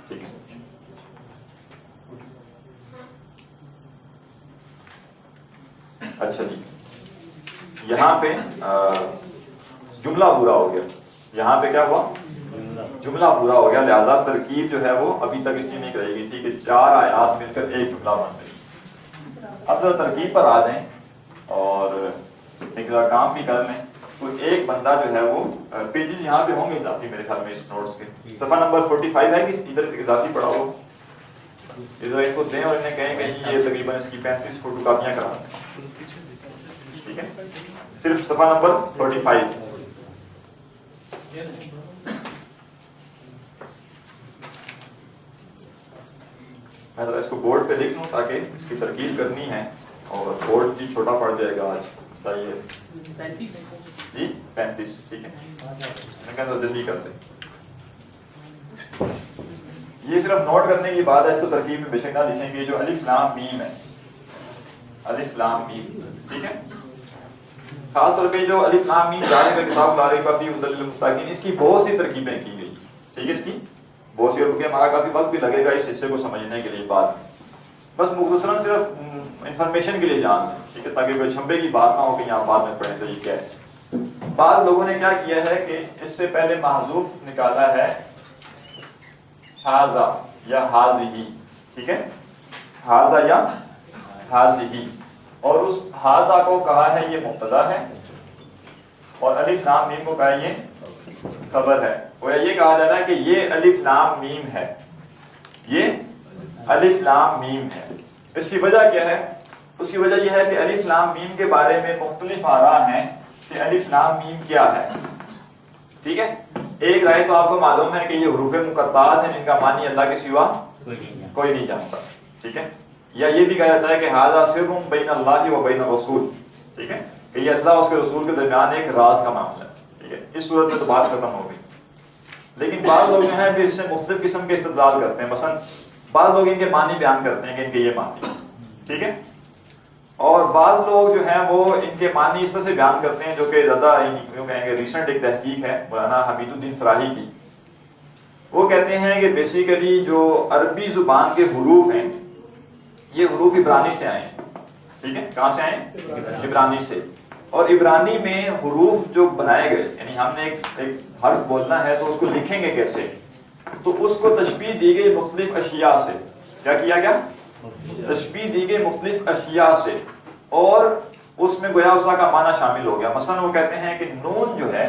ٹھیک ہے. اچھا جی, یہاں پہ جملہ پورا ہو گیا. یہاں پہ کیا ہوا؟ جملہ پورا ہو گیا. لہذا ترکیب جو ہے وہ ابھی تک اس میں رہے گی. ٹھیک ہے, 4 آیات مل کر ایک جملہ بن رہی. اب ذرا ترکیب پر آ جائیں اور ایک ذرا کام بھی کر لیں. کوئی ایک بندہ جو ہے وہ پیجز یہاں پہ ہوں گے اضافی میرے خیال میں اس نوٹس کے. صفحہ نمبر 45 ہے کہ ادھر اضافی پڑا ہو, ادھر ان کو دیں اور انہیں کہیں کہ یہ تقریباً اس کی 35 فوٹو کاپیاں کرا دیں. ٹھیک ہے, صرف صفحہ نمبر 45. میں ذرا اس کو بورڈ پہ لکھ لوں تاکہ اس کی ترکیب کرنی ہے, اور بورڈ بھی چھوٹا پڑ جائے گا آج. بتائیے جی 35. ٹھیک ہے, میں کہتا جلدی کرتے. یہ صرف نوٹ کرنے کی بات ہے, اس کو ترکیب میں بے شک نہ لکھیں کہ جو الف لام میم ہے, الف لام میم. ٹھیک ہے, خاص طور پہ جو الف لام میم جانے کا کتاب لا ریب فیہ ھدی للمتقین, اس کی بہت سی ترکیبیں کی گئی. ٹھیک ہے, اس کی بہت سی, اور ہمارا کافی وقت بھی لگے گا اس حصے کو سمجھنے کے لیے. بعد بس مختصراً صرف انفارمیشن کے لیے جان لیں. ٹھیک ہے, تاکہ کوئی چھمبے کی بات نہ ہو کہ یہاں بعد میں پڑھیں تو یہ کیا ہے. بعض لوگوں نے کیا کیا ہے کہ اس سے پہلے محذوف نکالا ہے ھذا یا ھذہ. ٹھیک ہے, ھذا یا ھذہ, اور اس ھذا کو کہا ہے یہ مبتدا ہے, اور الف لام میم کو کہا ہے یہ خبر ہے. اور یہ کہا جا رہا ہے کہ یہ الف لام میم ہے, یہ الف لام میم ہے. اس کی وجہ کیا ہے؟ اس کی وجہ یہ ہے کہ الف لام میم کے بارے میں مختلف آراء ہیں کہ الف لام میم کیا ہے. ٹھیک ہے, ایک رائے تو آپ کو معلوم ہے کہ یہ حروف مقطعات ہیں جن کا معنی اللہ کے سوا کوئی نہیں جانتا. ٹھیک ہے, یا یہ بھی کہا جاتا ہے کہ ھذا سر بین اللہ و بین الرسول, ٹھیک ہے, کہ یہ اللہ اور اس کے رسول کے درمیان ایک راز کا معاملہ ہے. ٹھیک ہے, اس صورت میں تو بات ختم ہو گئی. لیکن بعض لوگ جو ہیں پھر اس سے مختلف قسم کے استدلال کرتے ہیں. مثلا بعض لوگ ان کے معنی بیان کرتے ہیں کہ ان کے یہ معنی, ٹھیک ہے, اور بعض لوگ جو ہیں وہ ان کے معنی اس طرح سے بیان کرتے ہیں جو کہ زیادہ یوں کہیں گے ریسنٹ ایک تحقیق ہے مولانا حمید الدین فراہی کی. وہ کہتے ہیں کہ بیسیکلی جو عربی زبان کے حروف ہیں یہ حروف عبرانی سے آئے ہیں. ٹھیک ہے, کہاں سے آئے ہیں؟ عبرانی سے. اور عبرانی میں حروف جو بنائے گئے, یعنی ہم نے ایک حرف بولنا ہے تو اس کو لکھیں گے کیسے, تو اس کو تشبیہ دی گئی مختلف اشیاء سے. کیا کیا گیا؟ تشبیہ دی گئی مختلف اشیاء سے, اور اس میں گویا اسا کا معنی شامل ہو گیا. مثلا وہ کہتے ہیں کہ نون جو ہے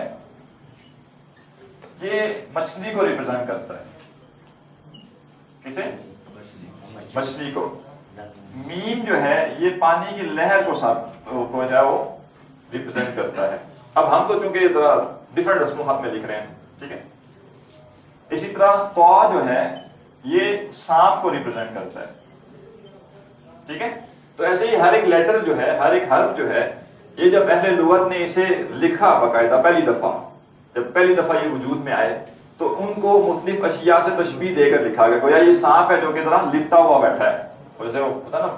یہ مچھلی کو ریپرزینٹ کرتا ہے. کسے؟ مچھلی کو. میم جو ہے یہ پانی کی لہر کو جو ہے وہ ریپرزینٹ کرتا ہے. اب ہم تو چونکہ ذرا ڈفرنٹ رسم الخط میں لکھ رہے ہیں, ٹھیک ہے. اسی طرح تو جو ہے یہ سانپ کو ریپرزینٹ کرتا ہے. ٹھیک ہے, تو ایسے ہی ہر ایک لیٹر جو ہے, ہر ایک حرف جو ہے, یہ جب اہل لغت نے اسے لکھا باقاعدہ پہلی دفعہ, جب پہلی دفعہ یہ وجود میں آئے تو ان کو مختلف اشیاء سے تشبیہ دے کر لکھا گیا. گویا یہ سانپ ہے جو کہ ذرا لپٹا ہوا بیٹھا ہے, جیسے وہ ہوتا نا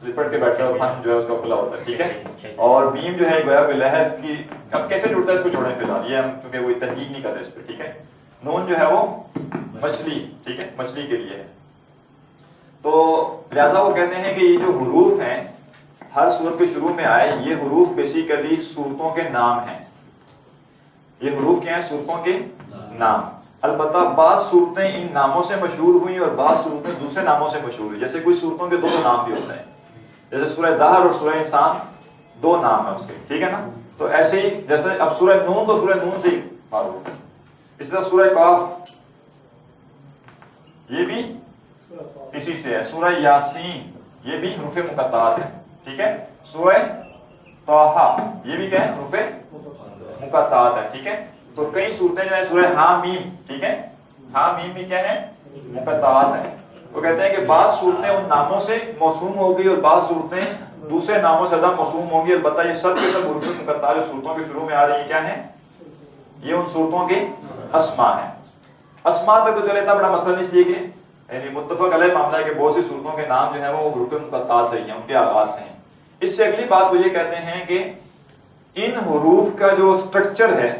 لپٹ کے بیٹھا ہے, پھن جو ہے اس کا کھلا ہوتا ہے. ٹھیک ہے, اور بیم جو ہے گویا کہ لہر کی, اب کیسے ٹوٹتا ہے اس کو چھوڑیں فی الحال, یہ ہم چونکہ وہ تحقیق نہیں کر رہے اس پہ. ٹھیک ہے, نون جو ہے وہ مچھلی, ٹھیک ہے, مچھلی کے لیے ہے. تو لہذا وہ کہتے ہیں کہ یہ جو حروف ہیں ہر سورت کے شروع میں آئے, یہ حروف بیسیکلی سورتوں کے نام ہیں. یہ حروف کیا ہیں؟ سورتوں کے نام. البتہ بعض صورتیں ان ناموں سے مشہور ہوئیں اور بعض صورتیں دوسرے ناموں سے مشہور ہوئی. جیسے کچھ صورتوں کے دو نام بھی ہوتے ہیں, جیسے سورہ دہر اور سورہ انسان دو نام ہیں اس کے, ٹھیک ہے نا. تو ایسے ہی جیسے اب سورہ نون تو سورہ نون سے ہی معروف ہے. اس طرح سورہ قاف یہ بھی اسی سے ہے. سورہ یاسین یہ بھی حروف مقطعات ہے. ٹھیک ہے, سورہ طٰہٰ یہ بھی کیا ہے؟ حروف مقطعات ہے. ٹھیک ہے, تو کئی صورتیں جو ہے سورہ حامیم, ٹھیک ہے, حامیم بھی کیا ہے؟ مقطعات ہیں. وہ کہتے ہیں کہ بعض صورتیں ان ناموں سے موسوم ہو گئی اور بعض صورتیں دوسرے ناموں سے زیادہ موسوم ہوں گی. البتہ یہ سب کے سب حروف مقطعات جو صورتوں کے شروع میں آ رہی ہیں کیا ہیں؟ یہ ان صورتوں کے اسماء ہیں. اسماء تک تو چلے تھا بڑا مسئلہ نہیں, اس لیے کہ یعنی متفق علیہ معاملہ ہے کہ بہت سی صورتوں کے نام جو ہیں وہ حروف مقطعات سے ہی ہیں, ان کے آغاز سے ہیں. اس سے اگلی بات وہ یہ کہتے ہیں کہ ان حروف کا جو سٹرکچر ہے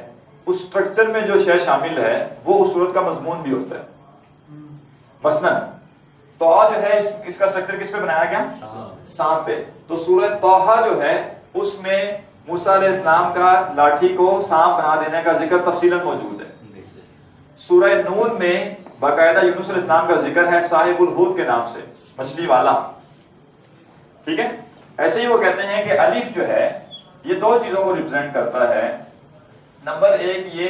اس سٹرکچر میں جو شے شامل ہے وہ اس صورت کا مضمون بھی ہوتا ہے. مثلا تو جو ہے اس کا سٹرکچر کس پہ بنایا گیا؟ سانپ پہ. تو سورہ طٰہٰ جو ہے اس میں موسیٰ علیہ السلام کا لاٹھی کو سانپ بنا دینے کا ذکر تفصیلاً موجود ہے. سورہ نون میں باقاعدہ یونس علیہ السلام کا ذکر ہے صاحب الحوت کے نام سے, مچھلی والا. ٹھیک ہے, ایسے ہی وہ کہتے ہیں کہ الف جو ہے یہ دو چیزوں کو ریپرزینٹ کرتا ہے. نمبر ایک یہ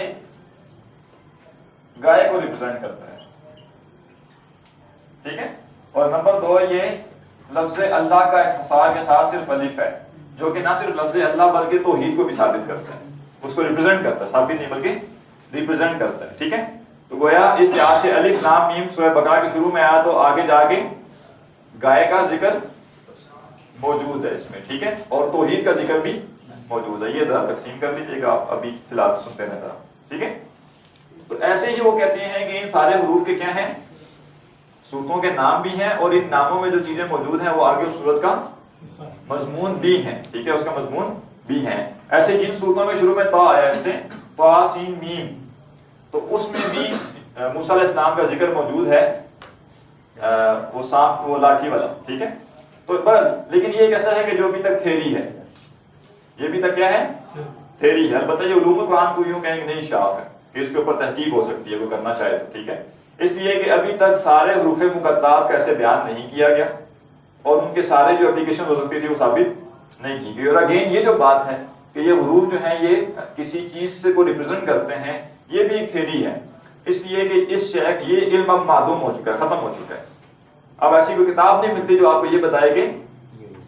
گائے کو ریپرزینٹ کرتا ہے, ٹھیک ہے, اور نمبر دو یہ لفظ اللہ کا اختصار کے ساتھ صرف الف ہے جو کہ نہ صرف لفظ اللہ بلکہ توحید کو بھی ثابت کرتا ہے, اس کو ریپرزینٹ کرتا ہے, ثابت نہیں بلکہ ریپرزینٹ کرتا ہے. ٹھیک ہے, تو گویا اس لحاظ سے الف لام میم سورہ بقرہ کے شروع میں آیا تو آگے جا کے گائے کا ذکر موجود ہے اس میں. ٹھیک ہے, اور توحید کا ذکر بھی موجود ہے. یہ ذرا تقسیم کر لیجئے گا آپ ابھی فی الحال سنتے رہنا. ٹھیک ہے, تو ایسے ہی وہ کہتے ہیں کہ ان سارے حروف کے کیا ہیں؟ صورتوں کے نام بھی ہیں, اور ان ناموں میں جو چیزیں موجود ہیں وہ آگے اس صورت کا مضمون بھی ہیں. ٹھیک ہے, اس کا مضمون بھی ہیں. ایسے جن صورتوں میں شروع میں طا آیا جیسے طا سین میم, تو اس میں بھی موسیٰ علیہ السلام کا ذکر موجود ہے, وہ سانپ وہ لاٹھی والا. ٹھیک ہے, تو لیکن یہ ایک ایسا ہے کہ جو ابھی تک تھیری ہے, یہ بھی تک کیا ہے؟ تھیری ہے. البتہ یہ علوم قرآن کو یوں کہیں کہ نہیں شاف ہے کہ اس کے اوپر تحقیق ہو سکتی ہے وہ کرنا چاہے تو. ٹھیک ہے, اس لیے کہ ابھی تک سارے حروف مقطعات کا ایسے بیان نہیں کیا گیا اور ان کے سارے جو اپلیکیشن ہو سکتی تھی وہ ثابت نہیں کی گئی. اور اگین یہ جو بات ہے کہ یہ حروف جو ہیں یہ کسی چیز سے کو ریپرزینٹ کرتے ہیں, یہ بھی ایک تھیری ہے. اس لیے کہ اس شے یہ علم اب معدوم ہو چکا ہے, ختم ہو چکا ہے. اب ایسی کوئی کتاب نہیں ملتی جو آپ کو یہ بتائے کہ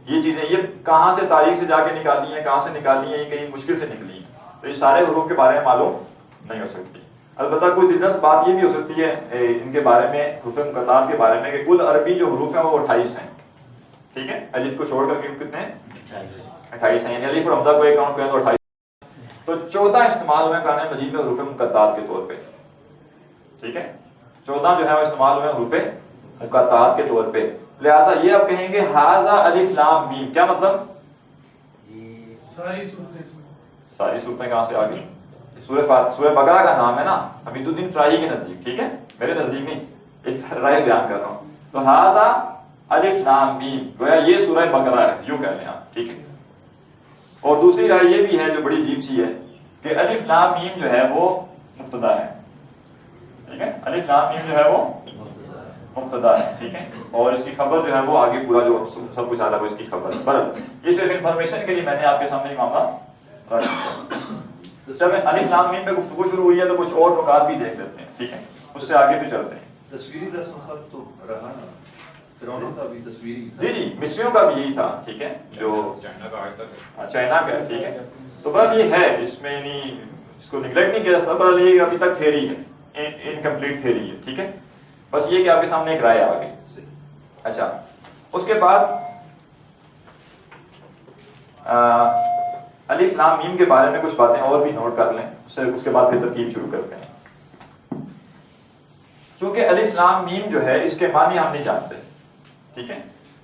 یہ چیزیں یہ کہاں سے تاریخ سے جا کے نکالی ہیں, کہاں سے نکالی ہیں, یہ کہیں مشکل سے نکلی ہیں. تو یہ سارے حروف کے بارے میں معلوم نہیں ہو سکتی. البتہ کوئی دلچسپ بات یہ بھی ہو سکتی ہے ان کے بارے میں، حروف مقطعات کے بارے میں، کہ کل عربی جو حروف ہیں وہ 28 ہیں، ٹھیک ہے، الف کو چھوڑ کر کے کتنے ہیں؟ 28 ہیں، یعنی الف اور حمزہ کو ایک کاؤنٹ کریں تو 28، تو 14 استعمال ہوئے قرآن مجید میں حروف مقطعات کے طور پہ، ٹھیک ہے، 14 جو ہے وہ استعمال ہوئے حروف مقطعات کے طور پہ. لہذا یہ آپ کہیں گے ھذا الف لام میم، کیا مطلب؟ ساری صورتیں اس میں، ساری صورتیں کہاں سے آ گئی؟ سورہ بقرہ کا نام ہے نا حمید الدین فراہی کے نزدیک، ٹھیک ہے، میرے نزدیک نہیں، ایک رائے بیان کر رہا ہوں. تو ھذا الف لام میم گویا یہ سورہ بقرہ ہے، یوں کہہ لیں آپ، ٹھیک ہے. اور دوسری رائے یہ بھی ہے جو بڑی عجیب سی ہے کہ الف لام میم جو ہے وہ مبتدا ہے، ٹھیک ہے، الف لام میم جو ہے وہ مبتدا ہے، ٹھیک ہے، اور اس کی خبر جو ہے وہ آگے پورا جو سب کچھ آ رہا ہے وہ اس کی خبر ہے. پر یہ صرف انفارمیشن کے لیے میں نے آپ کے سامنے یہ معاملہ رکھا. جب الف لام میم پہ گفتگو شروع ہوئی ہے تو کچھ اور نکات بھی دیکھ لیتے ہیں، ٹھیک ہے، اس سے آگے بھی چلتے ہیں. تصویری رسم خط تو رہا نا، فرعون کا بھی تصویری تھا. جی مصریوں کا بھی یہی تھا، ٹھیک ہے، جو چائنا کا آج تک ہے. چائنا کا ہے، ٹھیک ہے. تو بس یہ ہے، اس میں نہیں اس کو نگلیکٹ نہیں کیا جاتا، پر یہ ابھی تک تھیوری ہے، انکمپلیٹ تھیوری ہے، ٹھیک ہے. بس یہ کہ آپ کے سامنے ایک رائے آ گئی. اچھا، اس کے بعد الف لام میم کے بارے میں کچھ باتیں اور بھی نوٹ کر لیں، اس کے بعد پھر ترکیب شروع کرتے ہیں. چونکہ الف لام میم جو ہے اس کے معنی ہم نہیں جانتے، ٹھیک ہے.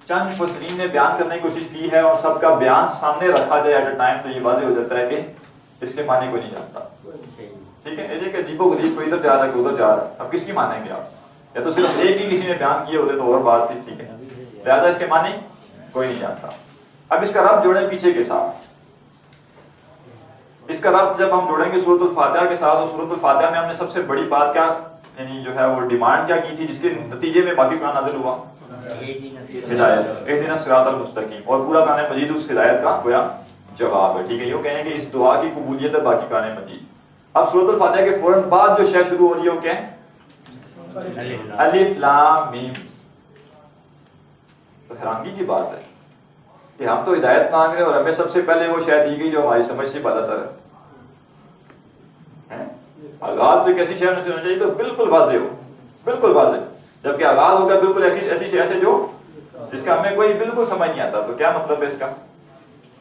چند مفسرین نے بیان کرنے کی کوشش کی ہے اور سب کا بیان سامنے رکھا جائے ایٹ اے ٹائم تو یہ واضح ہو جاتا ہے کہ اس کے معنی کوئی نہیں جانتا، ٹھیک ہے. یہ کہ عجیب و غریب کوئی ادھر جا رہا ہے کوئی ادھر جا رہا ہے، اب کس کی مانیں گے آپ؟ یا تو صرف ایک ہی کسی نے بیان کیے ہوتے تو اور بات تھی، ٹھیک ہے. لہٰذا اس کے معنی کوئی نہیں جانتا. اب اس کا ربط جوڑیں پیچھے کے ساتھ. اس کا ربط جب ہم جوڑیں گے سورۃ الفاتحہ کے ساتھ، اور سورۃ الفاتحہ میں ہم نے سب سے بڑی بات کیا یعنی جو ہے وہ ڈیمانڈ کیا کی تھی، جس کے نتیجے میں باقی قرآن نازل ہوا؟ ہدایت، اہدنا الصراط المستقیم، اور پورا قرآن مجید اس ہدایت کا گویا جواب ہے، ٹھیک ہے. یوں کہیں کہ اس دعا کی قبولیت ہے باقی قرآن مجید. اب سورۃ الفاتحہ کے فوراً بعد جو شے شروع ہو رہی ہے وہ کیا ہے؟ الف لام میم. تو حیرانگی کی بات ہے کہ ہم تو ہدایت مانگ رہے ہیں اور ہمیں سب سے پہلے وہ شے دی گئی جو ہماری سمجھ سے بالاتر ہے. آغاز تو ایک ایسی شے ہونا چاہیے تو بالکل واضح ہو، بالکل واضح، جبکہ آغاز ہوگا بالکل ایسی شے سے جو جس کا ہمیں کوئی بالکل سمجھ نہیں آتا. تو کیا مطلب ہے اس کا؟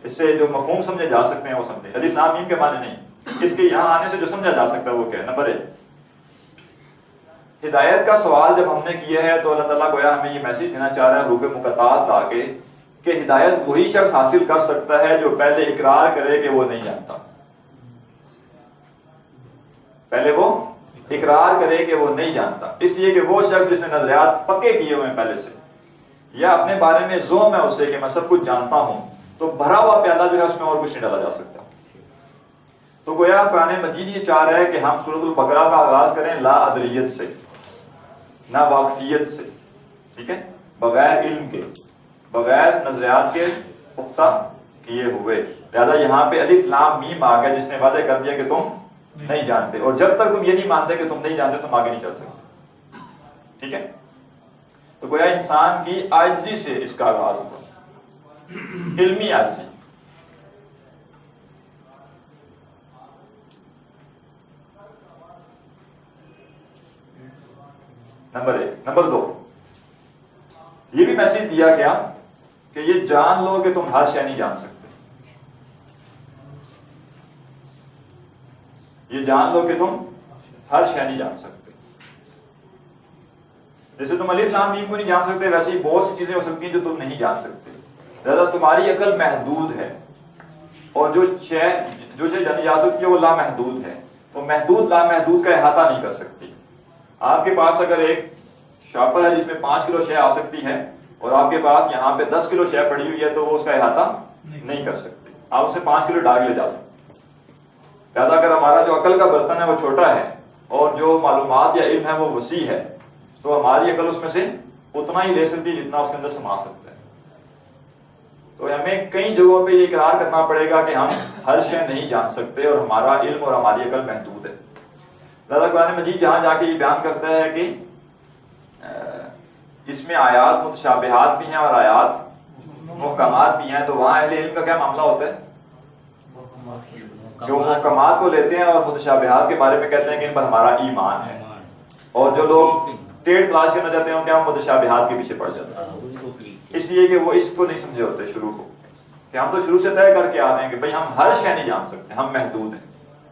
اس سے جو مفہوم سمجھے جا سکتے ہیں وہ سمجھے. الف لام میم کے معنی نہیں، اس کے یہاں آنے سے جو سمجھا جا سکتا ہے وہ کیا ہے؟ نمبر 1، ہدایت کا سوال جب ہم نے کیا ہے تو اللہ تعالیٰ گویا ہمیں یہ میسج دینا چاہ رہا ہے حروف مقطعات لا کے کہ ہدایت وہی شخص حاصل کر سکتا ہے جو پہلے اقرار کرے کہ وہ نہیں جانتا. پہلے وہ اقرار کرے کہ وہ نہیں جانتا، اس لیے کہ وہ شخص جس نے نظریات پکے کیے ہوئے ہیں پہلے سے، یا اپنے بارے میں زوم ہے اسے کہ میں سب کچھ جانتا ہوں، تو بھرا ہوا پیالہ جو ہے اس میں اور کچھ نہیں ڈالا جا سکتا. تو گویا قرآن مجید یہ چاہ رہا ہے کہ ہم سورۃ البقرہ کا آغاز کریں لا ادریت سے، نہ واقفیت سے، ٹھیک ہے، بغیر علم کے، بغیر نظریات کے پختہ کیے ہوئے. لہذا یہاں پہ الف لام میم آ گیا جس نے واضح کر دیا کہ تم نہیں جانتے، اور جب تک تم یہ نہیں مانتے کہ تم نہیں جانتے تم آگے نہیں چل سکتے، ٹھیک ہے. تو گویا انسان کی عاجزی سے اس کا آغاز ہوگا، علمی عاجزی. نمبر 1. نمبر 2، یہ بھی میسج دیا گیا کہ یہ جان لو کہ تم ہر شے نہیں جان سکتے. یہ جان لو کہ تم ہر شے نہیں جان سکتے. جیسے تم الف لام میم کو نہیں جان سکتے، ویسے ہی بہت سی چیزیں ہو سکتی ہیں جو تم نہیں جان سکتے. لہذا تمہاری عقل محدود ہے، اور جو شے جانی جا سکتی ہے وہ لامحدود ہے. تو محدود لامحدود کا احاطہ نہیں کر سکتی. آپ کے پاس اگر ایک شاپر ہے جس میں 5 کلو شے آ سکتی ہے، اور آپ کے پاس یہاں پہ 10 کلو شے پڑی ہوئی ہے، تو وہ اس کا احاطہ نہیں کر سکتے. آپ اسے 5 کلو ڈاگ لے جا سکتے. لہٰذا اگر ہمارا جو عقل کا برتن ہے وہ چھوٹا ہے اور جو معلومات یا علم ہے وہ وسیع ہے، تو ہماری عقل اس میں سے اتنا ہی لے سکتی ہے جتنا اس کے اندر سما سکتا ہے. تو ہمیں کئی جگہوں پہ یہ اقرار کرنا پڑے گا کہ ہم ہر شے نہیں جان سکتے اور ہمارا علم اور ہماری عقل محدود ہے. لہٰذا قرآن مجید جہاں جا کے یہ بیان کرتا ہے کہ اس میں آیات متشابہات بھی ہیں اور آیات محکمات بھی ہیں، تو وہاں اہل علم کا کیا معاملہ ہوتا ہے؟ کہ وہ محکمات کو لیتے ہیں اور متشابہات کے بارے میں کہتے ہیں کہ ان پر ہمارا ایمان ہے، اور جو لوگ ٹیڑھ تلاش کرنا چاہتے ہیں کیا وہ متشابہات کے پیچھے پڑ جاتے ہیں، اس لیے کہ وہ اس کو نہیں سمجھے ہوتے شروع کو، کہ ہم تو شروع سے طے کر کے آ رہے ہیں کہ بھئی ہم ہر شے نہیں جان سکتے، ہم محدود ہیں.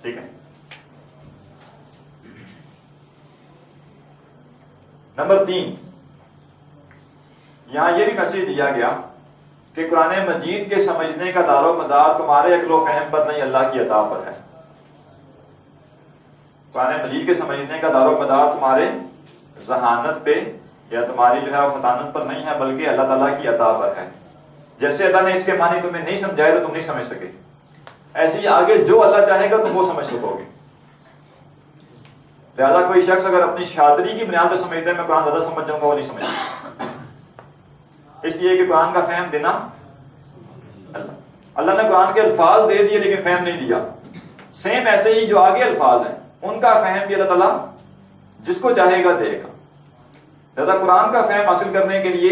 ٹھیک ہے. نمبر 3، یہاں یہ بھی میسج دیا گیا کہ قرآن مجید کے سمجھنے کا دار و مدار تمہارے عقل و فہم پر نہیں، اللہ کی عطا پر ہے. قرآن مجید کے سمجھنے کا دار و مدار تمہارے ذہانت پہ یا تمہاری جو ہے فطانت پر نہیں ہے، بلکہ اللہ تعالیٰ کی عطا پر ہے. جیسے اللہ نے اس کے معنی تمہیں نہیں سمجھائے تو تم نہیں سمجھ سکے، ایسے ہی آگے جو اللہ چاہے گا تم وہ سمجھ سکو گے. لہذا کوئی شخص اگر اپنی شاطری کی بنیاد پہ سمجھتا ہے میں قرآن زیادہ سمجھ جاؤں گا، وہ نہیں سمجھتا، اس لیے کہ قرآن کا فہم دینا اللہ نے قرآن کے الفاظ دے دیے لیکن فہم نہیں دیا. سیم ایسے ہی جو آگے الفاظ ہیں ان کا فہم بھی اللہ تعالیٰ جس کو چاہے گا دے گا. لہذا قرآن کا فہم حاصل کرنے کے لیے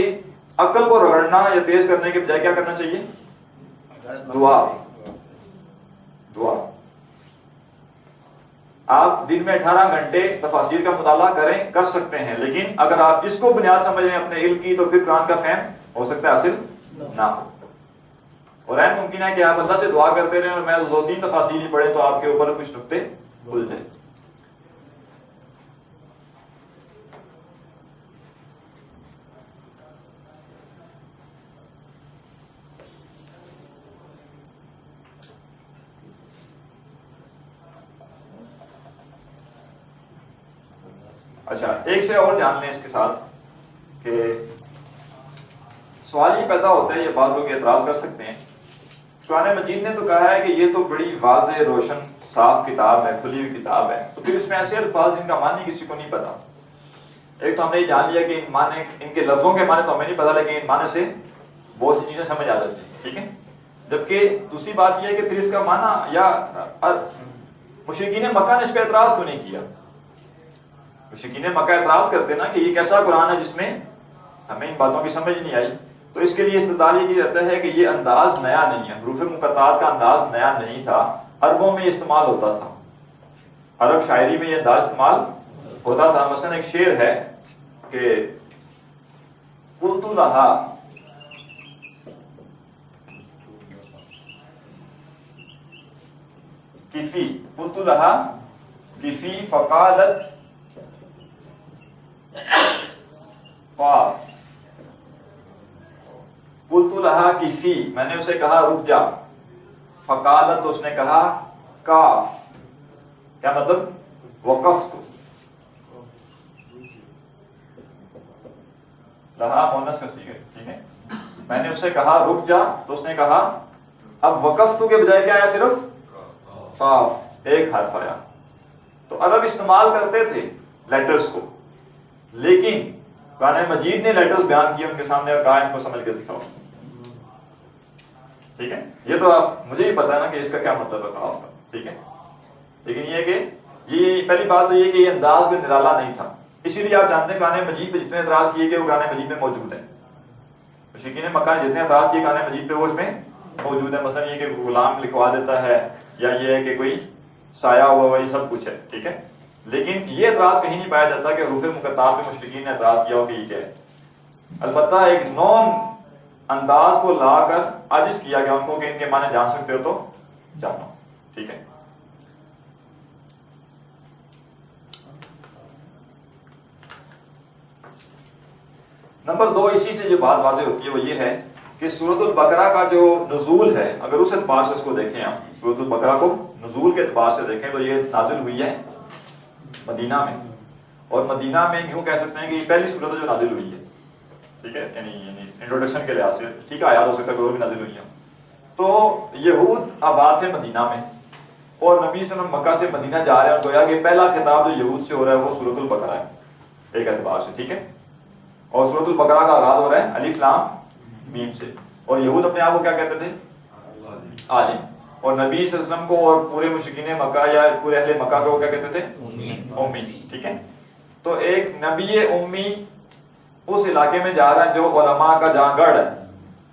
عقل کو رگڑنا یا تیز کرنے کے بجائے کیا کرنا چاہیے؟ دعا. آپ دن میں 18 گھنٹے تفاسیر کا مطالعہ کر سکتے ہیں، لیکن اگر آپ اس کو بنیاد سمجھ رہے ہیں اپنے علم کی تو پھر قرآن کا فہم ہو سکتا ہے حاصل نہ ہو. اور این ممکن ہے کہ آپ اللہ سے دعا کرتے رہیں اور میں 2-3 تفاسیر ہی پڑھیں تو آپ کے اوپر کچھ نقطے کھل جائیں. اچھا، ایک شے اور جان لیں اس کے ساتھ کہ سوال یہ پیدا ہوتا ہے، یہ بعض لوگ اعتراض کر سکتے ہیں، قرآن مجید نے تو کہا ہے کہ یہ تو بڑی واضح روشن صاف کتاب ہے، کھلی ہوئی کتاب ہے، تو پھر اس میں ایسے الفاظ جن کا معنی کسی کو نہیں پتا. ایک تو ہم نے یہ جان لیا کہ ان کے لفظوں کے معنی تو ہمیں نہیں پتا، لیکن ان معنی سے بہت سی چیزیں سمجھ آ جاتی ہیں. ٹھیک ہے. جبکہ دوسری بات یہ ہے کہ پھر اس کا معنی یا مشرکین مکہ نے اس پہ اعتراض کیوں نہیں کیا؟ مشرکین مکہ اعتراض کرتے نا کہ یہ کیسا قرآن ہے جس میں ہمیں ان باتوں کی سمجھ نہیں آئی. تو اس کے لیے استدلال یہ کیا جاتا ہے کہ یہ انداز نیا نہیں ہے، حروف مقطعات کا انداز نیا نہیں تھا، عربوں میں یہ استعمال ہوتا تھا، عرب شاعری میں یہ انداز استعمال ہوتا تھا. مثلا ایک شعر ہے کہ قلت لہا کفی، قلت لہا کفی فقالت قاف، قلت لہا کفی، میں نے اسے کہا رک جا، فقالت تو اس نے کہا کاف، کیا مطلب؟ وقفت. لہا مؤنث کا صیغہ، ٹھیک ہے. میں نے اسے کہا رک جا تو اس نے کہا، اب وقفت کے بجائے کیا آیا؟ صرف قاف، ایک حرف آیا. تو عرب استعمال کرتے تھے لیٹرز کو، لیکن قرآن مجید نے لیٹرز بیان کیے ان کے سامنے اور کہا ان کو سمجھ کے دکھاؤ. ٹھیک ہے. یہ تو آپ مجھے ہی پتا ہے نا کہ اس کا کیا مطلب ہے قاف کا. ٹھیک ہے. لیکن یہ کہ یہ پہلی بات تو یہ کہ یہ انداز بھی نرالا نہیں تھا، اسی لیے آپ جانتے ہیں قرآن مجید پہ جتنے اعتراض کیے گئے وہ قرآن مجید میں موجود ہیں. مشرکین مکہ نے جتنے اعتراض کیے قرآن مجید پہ وہ اس میں موجود ہے. مثلا یہ کہ غلام لکھوا دیتا ہے، یا یہ ہے کہ کوئی سایہ ہوا وہی سب کچھ ہے. ٹھیک ہے. لیکن یہ اعتراض کہیں نہیں پایا جاتا کہ حروف مقطعات پہ مشرکین نے اعتراض کیا ہو کہ یہ کیا ہے. البتہ ایک نون انداز کو لا کر عاجز کیا گیا ان کو کہ ان کے معنی جان سکتے ہو تو جانو. ٹھیک ہے. نمبر 2، اسی سے جو بات واضح ہوتی ہے وہ یہ ہے کہ سورۃ البقرہ کا جو نزول ہے، اگر اس اعتبار سے اس کو دیکھیں، آپ سورۃ البقرہ کو نزول کے اعتبار سے دیکھیں تو یہ نازل ہوئی ہے مدینہ میں، اور مدینہ میں یوں کہہ سکتے ہیں کہ یہ پہلی سورت ہے جو نازل ہوئی ہے. ٹھیک ہے. یعنی انٹروڈکشن کے لحاظ سے ٹھیک ہے، آیات ہو سکتا ہے کہ اور بھی نازل ہوئی ہیں. تو یہود آباد تھے مدینہ میں، اور نبی صلی اللہ علیہ وسلم مکہ سے مدینہ جا رہے ہیں، گویا کہ پہلا خطاب جو یہود سے ہو رہا ہے وہ سورۃ البقرہ ہے ایک اعتبار سے. ٹھیک ہے. اور سورۃ البقرہ کا آغاز ہو رہا ہے الف لام میم سے، اور یہود اپنے آپ کو کیا کہتے تھے؟ عالم. اور نبی صلی اللہ علیہ وسلم کو اور پورے مشرکین مکہ یا پورے اہل مکہ کو کیا کہتے تھے؟ امی. ٹھیک ہے. تو ایک نبی امی اس علاقے میں جا رہا ہے جو علماء کا جہاں گڑھ ہے،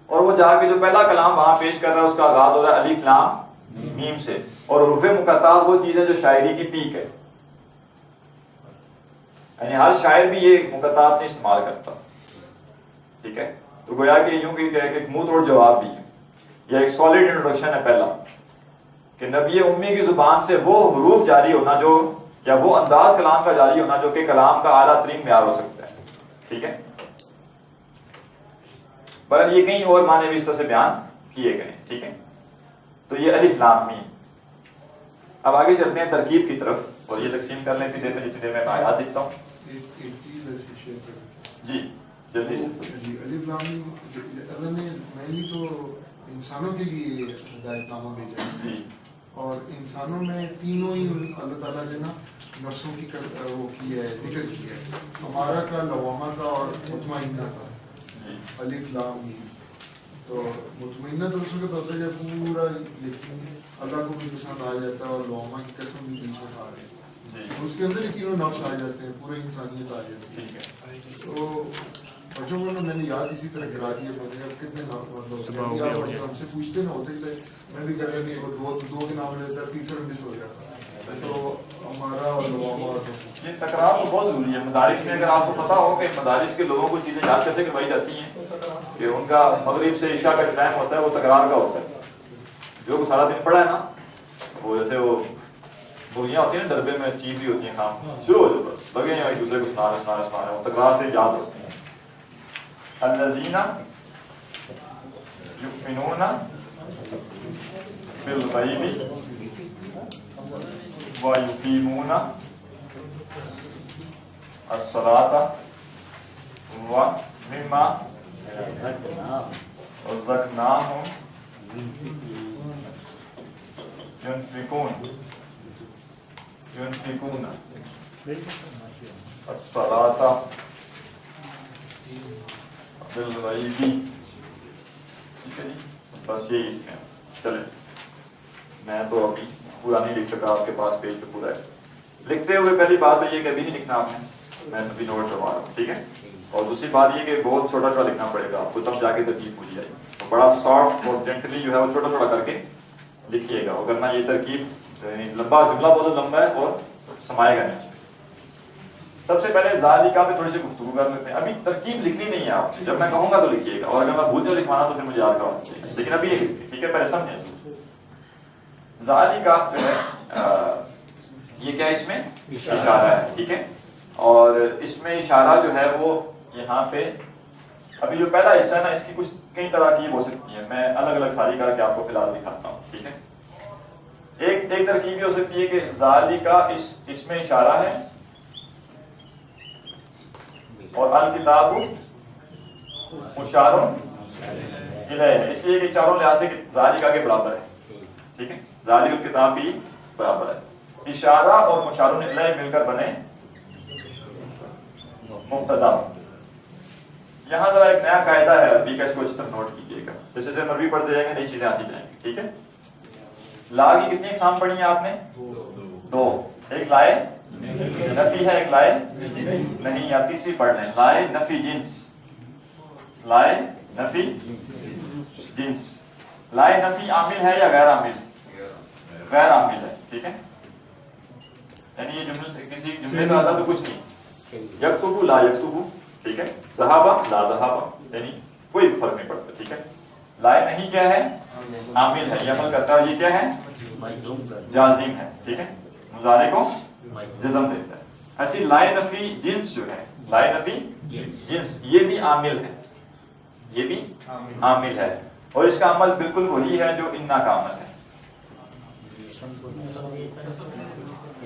اور وہ جا کے جو پہلا کلام وہاں پیش کر رہا ہے اس کا آغاز ہو رہا ہے الف لام میم سے. اور حروف مقطعات وہ چیز ہے جو شاعری کی پیک ہے, یعنی ہر شاعر بھی یہ مقطعات نہیں استعمال کرتا. ٹھیک ہے, تو گویا کہ یوں کہ ایک منہ توڑ جواب بھی ہے, یا ایک سالڈ انٹروڈکشن ہے پہلا کہ نبی امی کی زبان سے وہ حروف جاری ہونا جو, یا وہ انداز کلام کا جاری ہونا جو کہ کلام کا اعلیٰ ترین معیار ہو سکتا ہے. ٹھیک ہے, پر یہ کہیں اور معنی بھی اس طرح سے بیان کیے گئے. ٹھیک ہے, تو یہ الف لام میم. اب آگے چلتے ہیں ترکیب کی طرف, اور یہ تقسیم کر لیں اتنی دیر میں جتنی دیر میں آیات دیکھتا ہوں. ایک چیز ایسی شیئر کرنا جی جلدی سے. جی, الف لام اللہ نے مینلی تو انسانوں کے لیے ہدایت نامہ بھیجا ہے جی, اور انسانوں میں تینوں ہی اللہ تعالیٰ نے نا نفسوں کی وہ کی ہے, ذکر کیا ہے, ہمارا کا, لوامہ کا اور مطمئنہ کا. الف لام میم. تو مطمئنہ تو اس وقت ہوتا ہے جب پورا لیکن اللہ کو بھی پسند آ جاتا ہے, اور لوامہ کی قسم بھی دل سے کھا رہے ہیں, اس کے اندر ہی تینوں نفس آ جاتے ہیں, پورا انسانیت آ جاتی ہے. تو بچوں کو میں نے یاد اسی طرح کرا دیا, میں نے کتنے مطلب ہم سے پوچھتے نا ہوتے تھے, میں بھی کہتا کہ دو کے نام لیتا, تیسرا مس ہو جاتا. تو ہمارا اور لوامہ یہ تکرار تو بہت ضروری ہے مدارس میں. اگر آپ کو پتا ہو کہ مدارس کے لوگوں کو چیزیں یاد کیسے کروائی جاتی ہیں کہ ان کا مغرب سے عشاء کا ٹائم ہوتا ہے وہ تکرار کا ہوتا ہے. جو سارا دن پڑھا ہے نا, وہ جیسے وہ بولیاں ہوتی ہیں نا ڈربے میں چیز بھی ہوتی ہیں, کام شروع ہو جاتا ہے, لگے ہیں ایک دوسرے کو سنانے, وہ تکرار سے یاد ہوتے ہیں. الذین یؤمنون بالغیب وَيُقِيمُونَ الصَّلَاةَ وَمِمَّا رَزَقْنَاهُمْ يُنْفِقُونَ الصَّلَاةَ بِالْغَيْبِ. ٹھیک ہے جی, بس یہی اس میں. چلیں, میں تو ابھی پورا نہیں لکھ سکا, آپ کے پاس پیج پہ پورا ہے. لکھتے ہوئے پہلی بات تو یہ کہ ابھی نہیں لکھنا آپ نے, میں ابھی نوٹ کروا رہا ہوں. ٹھیک ہے, اور دوسری بات یہ کہ بہت چھوٹا چھوٹا لکھنا پڑے گا آپ کو, تب جا کے ترکیب پوری جائے. تو بڑا سافٹ اور جینٹلی جو ہے وہ چھوٹا چھوٹا کر کے لکھیے گا, وگرنہ یہ ترکیب لمبا جملہ بہت لمبا ہے اور سمائے گا نہیں. سب سے پہلے ذالکہ پہ تھوڑی سی گفتگو کر لیتے ہیں. ابھی ترکیب لکھنی نہیں ہے آپ نے, جب میں کہوں گا تو لکھیے گا, اور اگر میں بھول جاؤں لکھوانا تو پھر مجھے یاد کروانا چاہیے, لیکن ابھی یہ لکھتے. ٹھیک ہے, پہلے سمجھیں. ذالکہ جو ہے یہ کیا ہے, اس میں اشارہ ہے. ٹھیک ہے, اور اس میں اشارہ جو ہے وہ یہاں پہ ابھی جو پہلا حصہ ہے نا, اس کی کچھ کئی طرح کی ہو سکتی ہے, میں الگ الگ ساری کر کے آپ کو فی الحال دکھاتا ہوں. ٹھیک ہے, ایک ترکیب یہ ہو سکتی ہے کہ ذالکہ اس میں اشارہ ہے, اور الکتاب مشار الیہ, اس لیے کہ چاروں لحاظ سے ذالکہ کے برابر ہے. ٹھیک ہے, ذالک الکتاب بھی برابر ہے. اشارہ اور مشار الیہ مل کر بنے مبتدا. یہاں ذرا ایک نیا قاعدہ ہے عربی کا, اس کو اس طرح نوٹ کیجیے گا. جیسے جیسے عربی پڑھتے جائیں گے نئی چیزیں آتی جائیں گی. ٹھیک ہے, لا کی کتنی اقسام پڑھی ہیں آپ نے؟ دو. ایک لائے نفی ہے, ایک لائے نہیں, یا تیسری پڑھ لیں, لائے نفی جنس. لائے نفی جنس. لائے نفی عامل ہے یا غیر عامل؟ غیر عامل ہے. ٹھیک ہے, یعنی یہ جملے کسی جملے میں آتا تو کچھ نہیں. یکتبو لا یکتبو. ٹھیک ہے, ذہابا لا ذہابا, یعنی کوئی فرق نہیں پڑتا. ٹھیک ہے, لائے نہیں کیا ہے؟ عامل ہے, یہ عمل کرتا ہے. یہ کیا ہے؟ جازم ہے. ٹھیک ہے, مضارع کو جزم دیتا ہے. ایسی لائے نفی جنس جو ہے, لائے نفی جنس, یہ بھی عامل ہے, یہ بھی عامل ہے, اور اس کا عمل بالکل وہی ہے جو انا کا عمل ہے.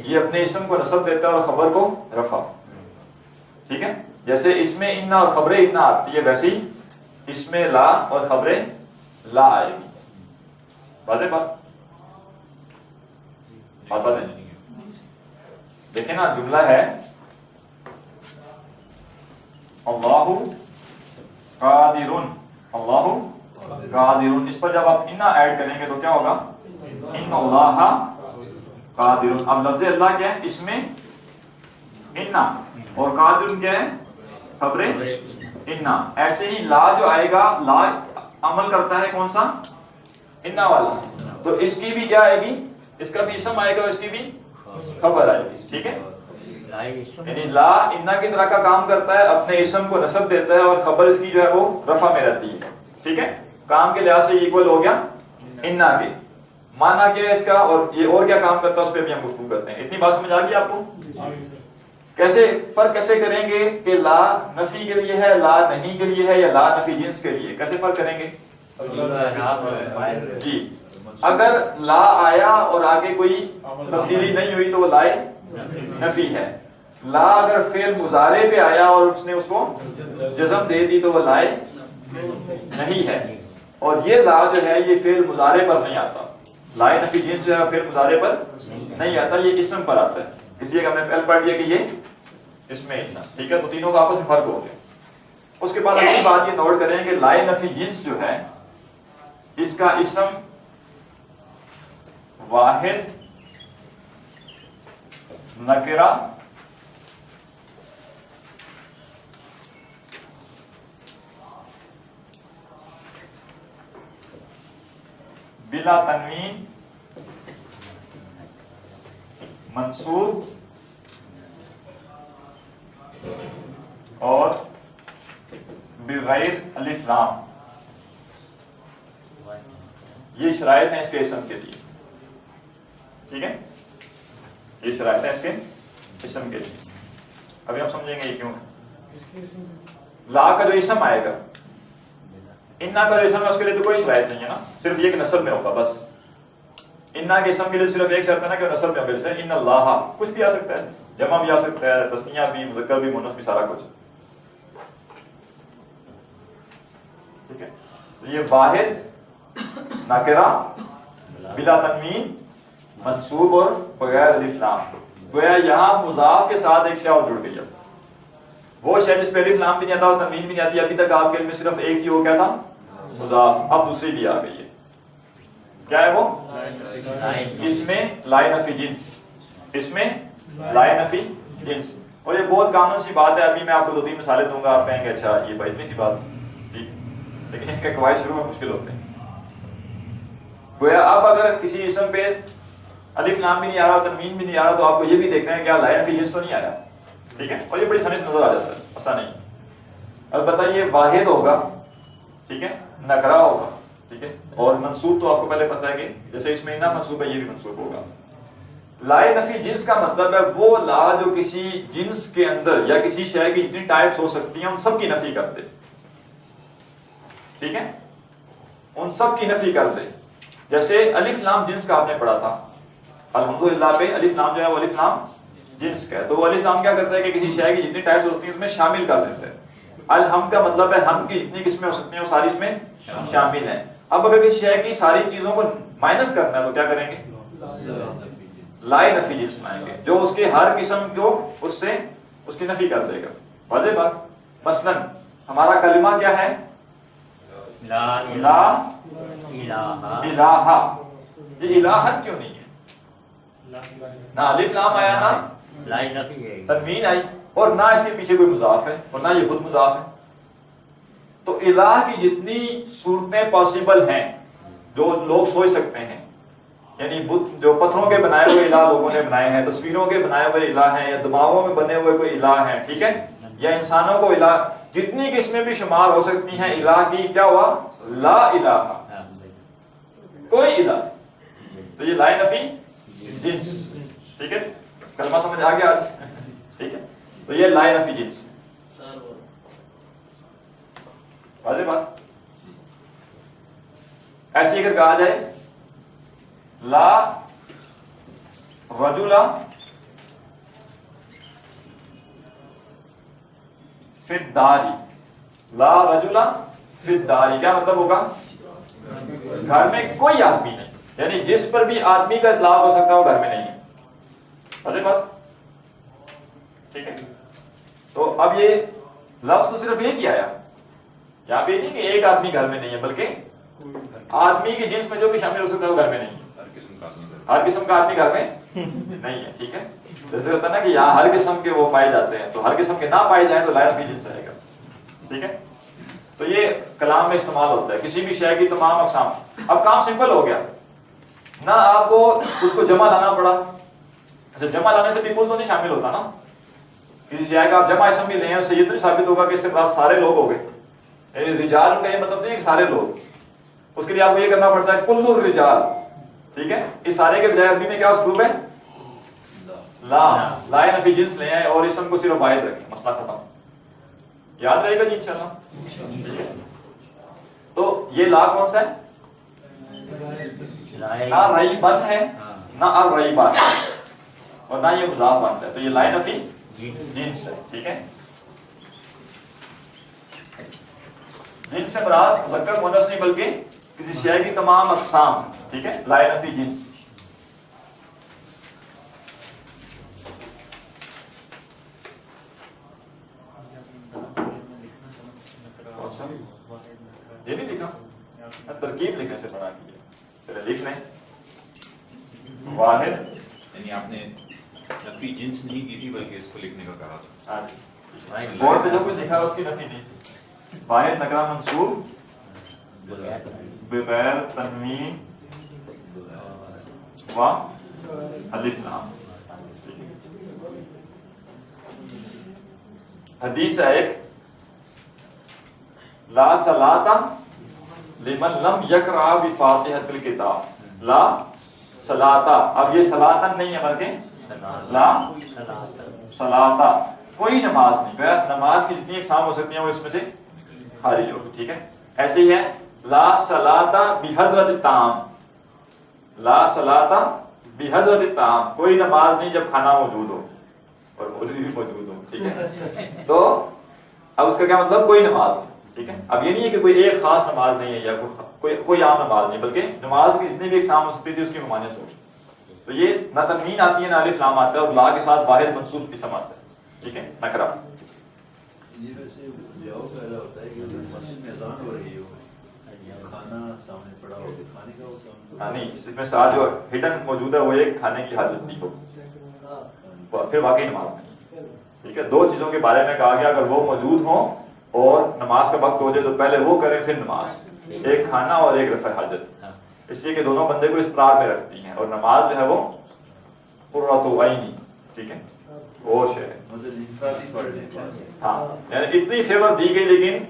یہ اپنے اسم کو نصب دیتا ہے اور خبر کو رفع. ٹھیک ہے, جیسے اس میں انا اور خبر انا آتی ہے, ویسے ہی اس میں لا اور خبر لا آئے گی. واضح بات ہے. دیکھیں نا, جملہ ہے اللہ قادر, اللہ قادر, اس پر جب آپ انا ایڈ کریں گے تو کیا ہوگا؟ ان اللہ قادر. اب لفظ اللہ کیا ہے؟ اس میں انا, اور قادر کیا ہے؟ خبر انا. ایسے ہی لا جو آئے گا, لا عمل کرتا ہے کون سا؟ انا والا. تو اس کی بھی کیا آئے گی، اس کا بھی اسم آئے گا اور اس کی بھی خبر آئے گی. ٹھیک ہے، یعنی لا انا کی طرح کا کام کرتا ہے، اپنے اسم کو نصب دیتا ہے اور خبر اس کی جو ہے وہ رفع میں رہتی ہے. ٹھیک ہے، کام کے لحاظ سے یہ ایکول ہو گیا انا کے. مانا کیا ہے اس کا اور یہ اور کیا کام کرتا ہے اس پہ بھی ہم گفتگو کرتے ہیں. اتنی بات سمجھ آ گئی آپ کو؟ کیسے فرق کیسے کریں گے کہ لا نفی کے لیے ہے، لا نہیں کے لیے ہے، یا لا نفی جنس کے لیے، کیسے فرق کریں گے؟ جی اگر لا آیا اور آگے کوئی تبدیلی نہیں ہوئی تو وہ لائے نفی ہے. لا اگر فعل مضارع پہ آیا اور اس نے اس کو جزم دے دی تو وہ لائے نہیں ہے. اور یہ لا جو ہے یہ فعل مضارع پر نہیں آتا. لائے نفی جنس جو ہے فعل مضارع پر نہیں آتا، یہ اسم پر آتا ہے. اس لیے ہم نے پہلے پڑھ لیا کہ یہ اس میں اتنا. ٹھیک ہے، تو تینوں کا آپس میں فرق ہو گیا. اس کے بعد اگلی بات یہ نوٹ کریں کہ لائے نفی جنس جو ہے اس کا اسم واحد، نکرہ، بلا تنوین، منصوب اور بغیر الف لام. یہ شرائط ہیں اس کے اسم کے لیے. ٹھیک ہے، یہ شرائط ہیں اس کے اسم کے لیے. ابھی ہم سمجھیں گے یہ کیوں ہے. لا کا جو اسم آئے گا، انا کا جو اسم ہے اس کے لیے تو کوئی شرائط نہیں ہے نا، صرف یہ کہ نسب میں ہوگا بس. انا کے اسم کے لیے صرف ایک شرط ہے نا کہ نسب میں ہوگا. جیسے ان اللہ، کچھ بھی آ سکتا ہے، جمع بھی آ سکتا ہے، تسنیہ بھی، مذکر بھی، مؤنث بھی، سارا کچھ. ٹھیک ہے، تو یہ واحد، نکرہ، بلا تنوین، منصوب اور بغیر الف لام. گویا یہاں مضاف کے ساتھ ایک شے اور جڑ گئی. اب وہ شے جس پہ الف لام بھی نہیں آتا اور تنوین بھی نہیں آتی، ابھی تک آپ کے علم میں صرف ایک ہی وہ کیا تھا، مضاف. اب دوسری بھی آ گئی ہے. کیا ہے وہ؟ اس میں لائے نفی جنس، اس میں لائے نفی جنس. اور یہ بہت کامن سی بات ہے. ابھی میں آپ کو 2-3 مثالیں دوں گا، آپ کہیں گے اچھا یہ بھائی اتنی سی بات. ٹھیک، لیکن ان کے قواعد شروع میں مشکل ہوتے ہیں. گویا اب اگر کسی اسم پہ الف لام بھی نہیں آ رہا، تنوین بھی نہیں آ رہا، تو آپ کو یہ بھی دیکھنا ہے کیا لائے نفی جنس تو نہیں آیا. ٹھیک ہے، اور یہ بڑی آسانی سے نظر آ جاتا ہے، مسئلہ نہیں. البتہ یہ واحد ہوگا، ٹھیک ہے، نکرہ ہوگا. ٹھیک ہے، اور منصوب تو آپ کو پہلے پتہ ہے کہ جیسے اس میں نہ منصوب ہے یہ بھی منصوب ہوگا. لائے نفی جنس کا مطلب ہے وہ لا جو کسی جنس کے اندر یا کسی شے کی جتنی ٹائپس ہو سکتی ہیں ان سب کی نفی کر دے. ٹھیک ہے، ان سب کی نفی کر دے. جیسے الف لام جنس کا آپ نے پڑھا تھا، الحمدللہ پہ الف لام جو ہے وہ الف لام جنس کا ہے. تو وہ الف لام کیا کرتا ہے کہ کسی شے کی جتنی ٹائپس ہوتی ہیں اس میں شامل کر دیتے ہیں. الحم کا مطلب ہے ہم کی جتنی قسمیں ہو سکتی ہیں وہ ساری اس میں شامل ہیں. اب اگر کسی شے کی ساری چیزوں کو مائنس کرنا ہے تو کیا کریں گے؟ لائے نفی جنس لائیں گے جو اس کے ہر قسم کو اس سے اس کی نفی کر دے گا. واضح بات. مثلا ہمارا کلمہ کیا ہے؟ لا الہ. یہ الہت کیوں نہیں ہے؟ نہ الف لام آیا، نہ تنوین آئی، اور نہ اس کے پیچھے کوئی مضاف ہے، اور نہ یہ خود مضاف ہے. تو الہ کی جتنی صورتیں پاسبل ہیں جو لوگ سوچ سکتے ہیں، یعنی جو پتھروں کے بنائے ہوئے الہ لوگوں نے بنائے ہیں، تصویروں کے بنائے ہوئے الہ ہیں، یا دماغوں میں بنے ہوئے کوئی الہ ہیں، ٹھیک ہے، یا انسانوں کو الہ، جتنی قسمیں بھی شمار ہو سکتی ہیں الہ کی، کیا ہوا؟ لا الہ، کوئی الہ. تو یہ لائے نفی جنس. ٹھیک ہے، کلمہ سمجھ آ گیا آج؟ ٹھیک ہے، تو یہ لائے نفی جنس. واضح بات. ایسی اگر کہا جائے لا رجل فی الدار، لا رجل فی الدار کیا مطلب ہوگا؟ گھر میں کوئی آدمی نہیں، یعنی جس پر بھی آدمی کا اطلاق ہو سکتا ہے وہ گھر میں نہیں ہے. واضح بات. ٹھیک ہے، تو اب یہ لفظ تو صرف ایک ہی آیا یہاں پہ، نہیں کہ ایک آدمی گھر میں نہیں ہے، بلکہ آدمی کے جنس میں جو بھی شامل ہو سکتا ہے وہ گھر میں نہیں ہے. ہر قسم کا آدمی گھر میں نہیں ہے. ٹھیک ہے، جیسے ہوتا ہے نا کہ یہاں ہر قسم کے وہ پائے جاتے ہیں، تو ہر قسم کے نہ پائے جائیں تو لائے نفی جنس آئے گا. ٹھیک ہے، تو یہ کلام میں استعمال ہوتا ہے کسی بھی شے کی تمام اقسام. اب کام سمپل ہو گیا. نہ آپ کو اس کو جمع لانا پڑا. اچھا جمع لانے سے بھی کل تو نہیں شامل ہوتا نا, کسی شے کا آپ جمع اسم بھی لیں اس سے یہ تو نہیں ثابت ہوگا کہ اس سے بعد سارے لوگ ہو گئے. رجال کا یہ مطلب نہیں ہے کہ سارے لوگ, اس کے لیے آپ کو یہ کرنا پڑتا ہے کل الرجال. ٹھیک ہے, اس سارے کے بجائے عربی میں کیا اسلوب ہے؟ لا. لا نفی جنس لے آئے اور اسم کو صرف واحد رکھیں, مسئلہ ختم. یاد رہے گا جی انشاءاللہ. تو یہ لا کون سا ہے؟ نہ ریبن ہے نہ الریبا ہے اور نہ یہ مضاف بنتا ہے, تو یہ لا نفی جنس ہے. ٹھیک ہے, جنس سے مراد مذکر مؤنث نہیں بلکہ کسی شے کی تمام اقسام. ٹھیک ہے, لا نفی جنس. یہ نہیں لکھا, ترکیب لکھنے سے بنا کی ہے, لکھ لیں واحد. یعنی آپ نے نفی جنس نہیں کی تھی بلکہ اس کو لکھنے کا کہا تھا. بورڈ پہ جو کچھ لکھا اس کی نفی نہیں تھی. واحد نکرہ منصوب بغیر تنوین و الف لام. حدیث ہے ایک, لا صلاۃ لمن لم یقرأ بفاتحۃ الکتاب. لا صلاۃ, اب یہ صلاۃ نہیں ہے بلکہ لا صلاۃ, کوئی نماز نہیں. نماز کی جتنی اقسام ہو سکتی ہیں وہ اس میں سے خارج ہوگی. ٹھیک ہے, ایسے ہی ہے لا صلاۃ بحضرت الطعام. لا صلاۃ بحضرت الطعام, کوئی نماز نہیں جب کھانا موجود ہو اور مولوی بھی موجود ہو. ٹھیک ہے, تو اب اس کا کیا مطلب؟ کوئی نماز نہیں. ٹھیک ہے, اب یہ نہیں ہے کہ کوئی ایک خاص نماز نہیں ہے یا کوئی عام نماز نہیں, بلکہ نماز کی جتنی بھی اقسام ہو سکتی تھی اس کی ممانعت ہوگی. تو یہ نہ تنوین آتی ہے نہ الف لام آتا ہے, اور لا کے ساتھ واحد منصوب اسم آتا ہے. ٹھیک ہے, نکرہ. یہ ویسے جواب پیدا ہوتا ہے کہ مسجد میں اذان ہو رہی ہو, کھانا سامنے پڑا ہو, کھانے کا ہوتا ہے نہیں, اس میں ساتھ جو ہڈن موجود ہے وہ ایک کھانے کی حاجت نہیں ہو, پھر واقعی نماز نہیں. ٹھیک ہے, دو چیزوں کے بارے میں کہا گیا اگر وہ موجود ہوں اور نماز کا وقت ہو جائے تو پہلے وہ کریں پھر نماز. ایک کھانا اور ایک رفع حاجت, اس لیے کہ دونوں بندے کو اضطرار میں رکھتی ہیں, اور نماز جو ہے وہ قرۃ عینی. ٹھیک ہے, ہوش ہے. ہاں, یعنی اتنی فیور دی گئی لیکن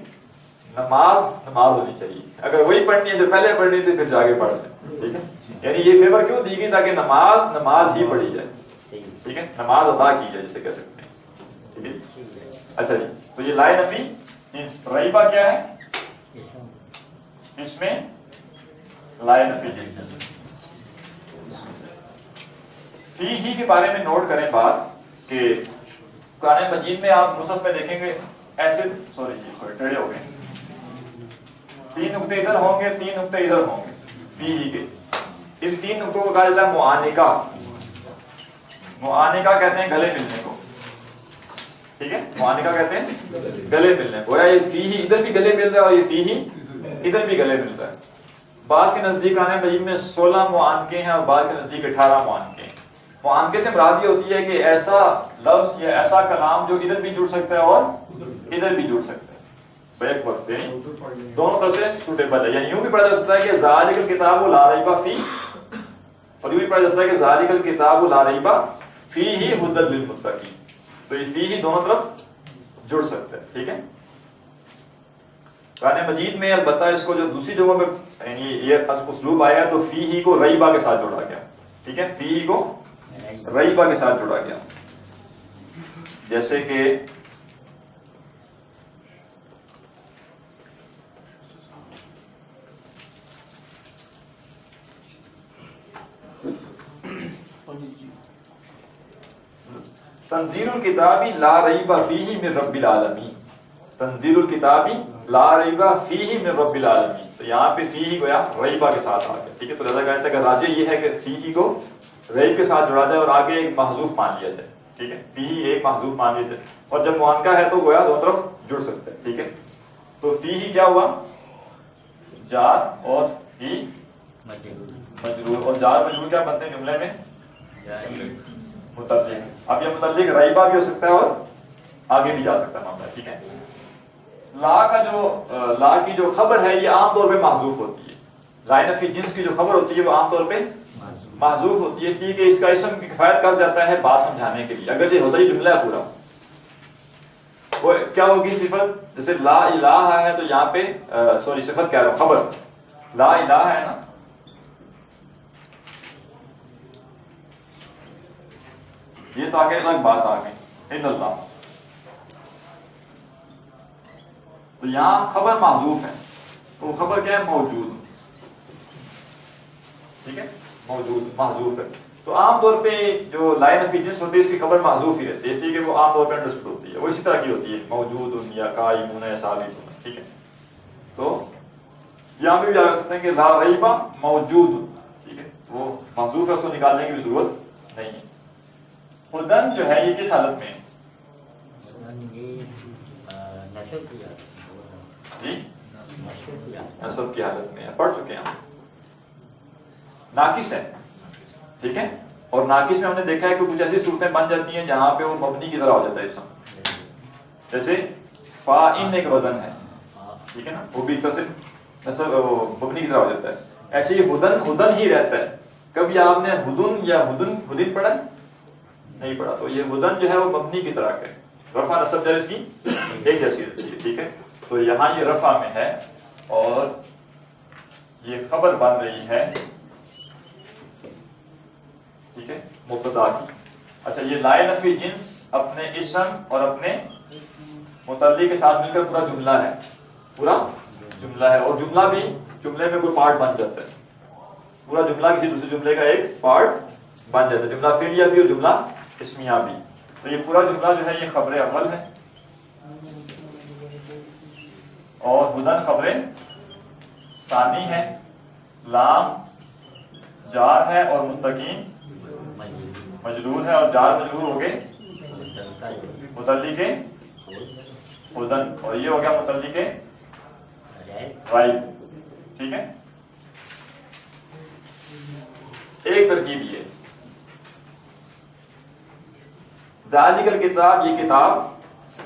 نماز ہونی چاہیے. اگر وہی پڑھنی ہے جو پہلے پڑھنی تھی پھر جا کے پڑھ لیں. ٹھیک ہے, یعنی یہ فیور کیوں دی گئی تاکہ نماز ہی پڑھی جائے. ٹھیک ہے, نماز ادا کی جائے جسے کہہ سکتے ہیں. ٹھیک ہے, اچھا جی, تو یہ لا نفی ریبا کیا ہے؟ اس میں لا نفی جنس. فی ہی کے بارے میں نوٹ کریں بات کہ قرآن مجید میں آپ مصحف میں دیکھیں گے ایسے, سوری جی ٹیڑھے ہو گئے, 3 نقطے ادھر ہوں گے 3 نقطے ادھر ہوں گے فی ہی کے. ان 3 نقطوں کو کہا جاتا ہے معانقہ. معانقہ کہتے ہیں گلے ملنے کو. ٹھیک ہے, معانقہ کہتے ہیں گلے ملنے کو. یہ فی ہی ادھر بھی گلے مل رہا ہے اور یہ فی ہی ادھر بھی گلے مل رہا ہے. بعض کے نزدیک قرآن مجید میں 16 معانقے ہیں اور بعض کے نزدیک 18 معانقے ہیں. معانقے سے مراد یہ ہوتی ہے کہ ایسا لفظ یا ایسا کلام جو ادھر بھی جڑ سکتا ہے اور ادھر بھی جڑ سکتا ہے بیک وقت, یعنی دونوں طرح سے سوٹیبل ہے. یعنی یوں بھی پڑھا جا سکتا ہے کہ ذالک الکتاب لا ریب فی, اور یوں بھی پڑھا جا سکتا ہے کہ ذالک الکتاب لا ریب فیہ ھدی للمتقین. تو یہ فی ہی دونوں طرف جڑ سکتا ہے. ٹھیک ہے, قرآن مجید میں البتہ اس کو جو دوسری جگہوں پہ یعنی یہ اسلوب آیا تو فی ہی کو ریبا کے ساتھ جوڑا گیا. ٹھیک ہے, فی ہی کو ریبا کے ساتھ جوڑا گیا. جیسے کہ تنزیل الکتاب لا ریب فیہ من رب العالمین. تنزیل الکتاب لا ریب فیہ من رب العالمین. تو یہاں پہ فیہ گویا ریبا کے ساتھ آ گیا. ٹھیک ہے, تو لہذا کہتا ہے کہ راجع یہ ہے کہ فیہ کو ریب کے ساتھ جوڑا جائے اور آگے ایک محذوف مان لیا جائے. ٹھیک ہے, فیہ ایک محذوف مان لیا جائے, اور جب معانقہ ہے تو گویا دونوں طرف جڑ سکتا ہے. ٹھیک ہے, تو فیہ کیا ہوا؟ جار اور فی مجرور, اور جار مجرور کیا بنتے ہیں جملے میں؟ متعلق. اب یہ متعلق ریبا بھی ہو سکتا ہے اور آگے بھی جا سکتا ہے معاملہ. ٹھیک ہے, لا کی جو خبر ہے یہ عام طور پہ محذوف ہوتی ہے. لا نفی جنس کی جو خبر ہوتی ہے وہ عام طور پہ محذوف ہوتی ہے اس لیے کہ اس کا اسم کی کفایت کر جاتا ہے بات سمجھانے کے لیے. اگر یہ ہوتا ہی جملہ ہے پورا, وہ کیا ہوگی صفت؟ جیسے لا الہ ہے تو یہاں پہ سوری صفت کیا ہے, خبر لا الہ ہے نا, یہ تو آگے الگ بات آ گئی الا اللہ, تو یہاں خبر محذوف ہے, وہ خبر کیا ہے؟ موجود. ٹھیک ہے, موجود محذوف ہے. تو عام طور پہ جو لا نفی جنس ہوتی ہے اس کی خبر محذوف ہی رہتی ہے, اس لیے کہ وہ عام طور پہ انڈرسٹوڈ ہوتی ہے, وہ اسی طرح کی ہوتی ہے, موجود یا قائمون یا ثابت. ٹھیک ہے, تو یہاں پہ بھی جا سکتے ہیں کہ لا ریب موجود. ٹھیک ہے, وہ محذوف ہے, اس کو نکالنے کی بھی ضرورت نہیں ہے. خدن جو ہے یہ کس حالت میں ہے؟ جی نصب کی حالت میں ہے, پڑھ چکے ہیں ہم. ناقص ہے. ٹھیک ہے, اور ناقص میں ہم نے دیکھا ہے کہ کچھ ایسی صورتیں بن جاتی ہیں جہاں پہ وہ مبنی کی طرح ہو جاتا ہے اسم, جیسے فاعن ایک وزن ہے. ٹھیک ہے نا, وہ بھی ایک طرح سے نصب مبنی کی طرح ہو جاتا ہے. ایسے ہی ہدن ہی رہتا ہے. کبھی آپ نے ہدن یا ہدن پڑھا نہیں پڑھا, تو یہ ہدن جو ہے وہ مبنی کی طرح ہے, رفع نصب جر اس کی ایک جیسی رہتی ہے. ٹھیک ہے, تو یہاں یہ رفع میں ہے اور یہ خبر بن رہی ہے. ٹھیک ہے, مبتدا کی. اچھا, یہ لا نفی جنس اپنے اسم اور اپنے متعلق کے ساتھ مل کر پورا جملہ ہے, پورا جملہ ہے, اور جملہ بھی جملے میں کوئی پارٹ بن جاتا ہے. پورا جملہ کسی دوسرے جملے کا ایک پارٹ بن جاتا ہے, جملہ فعلیہ بھی اور جملہ اسمیہ بھی. تو یہ پورا جملہ جو ہے یہ خبر اول ہے, اور ہدن خبر ثانی ہے. لام جار ہے اور مستقیم مجرور ہے, اور جار مجرور ہو گئے متعلق ہدن, اور یہ ہو گیا متعلق غائب. ٹھیک ہے, ایک ترکیب یہ ذالک الکتاب, یہ کتاب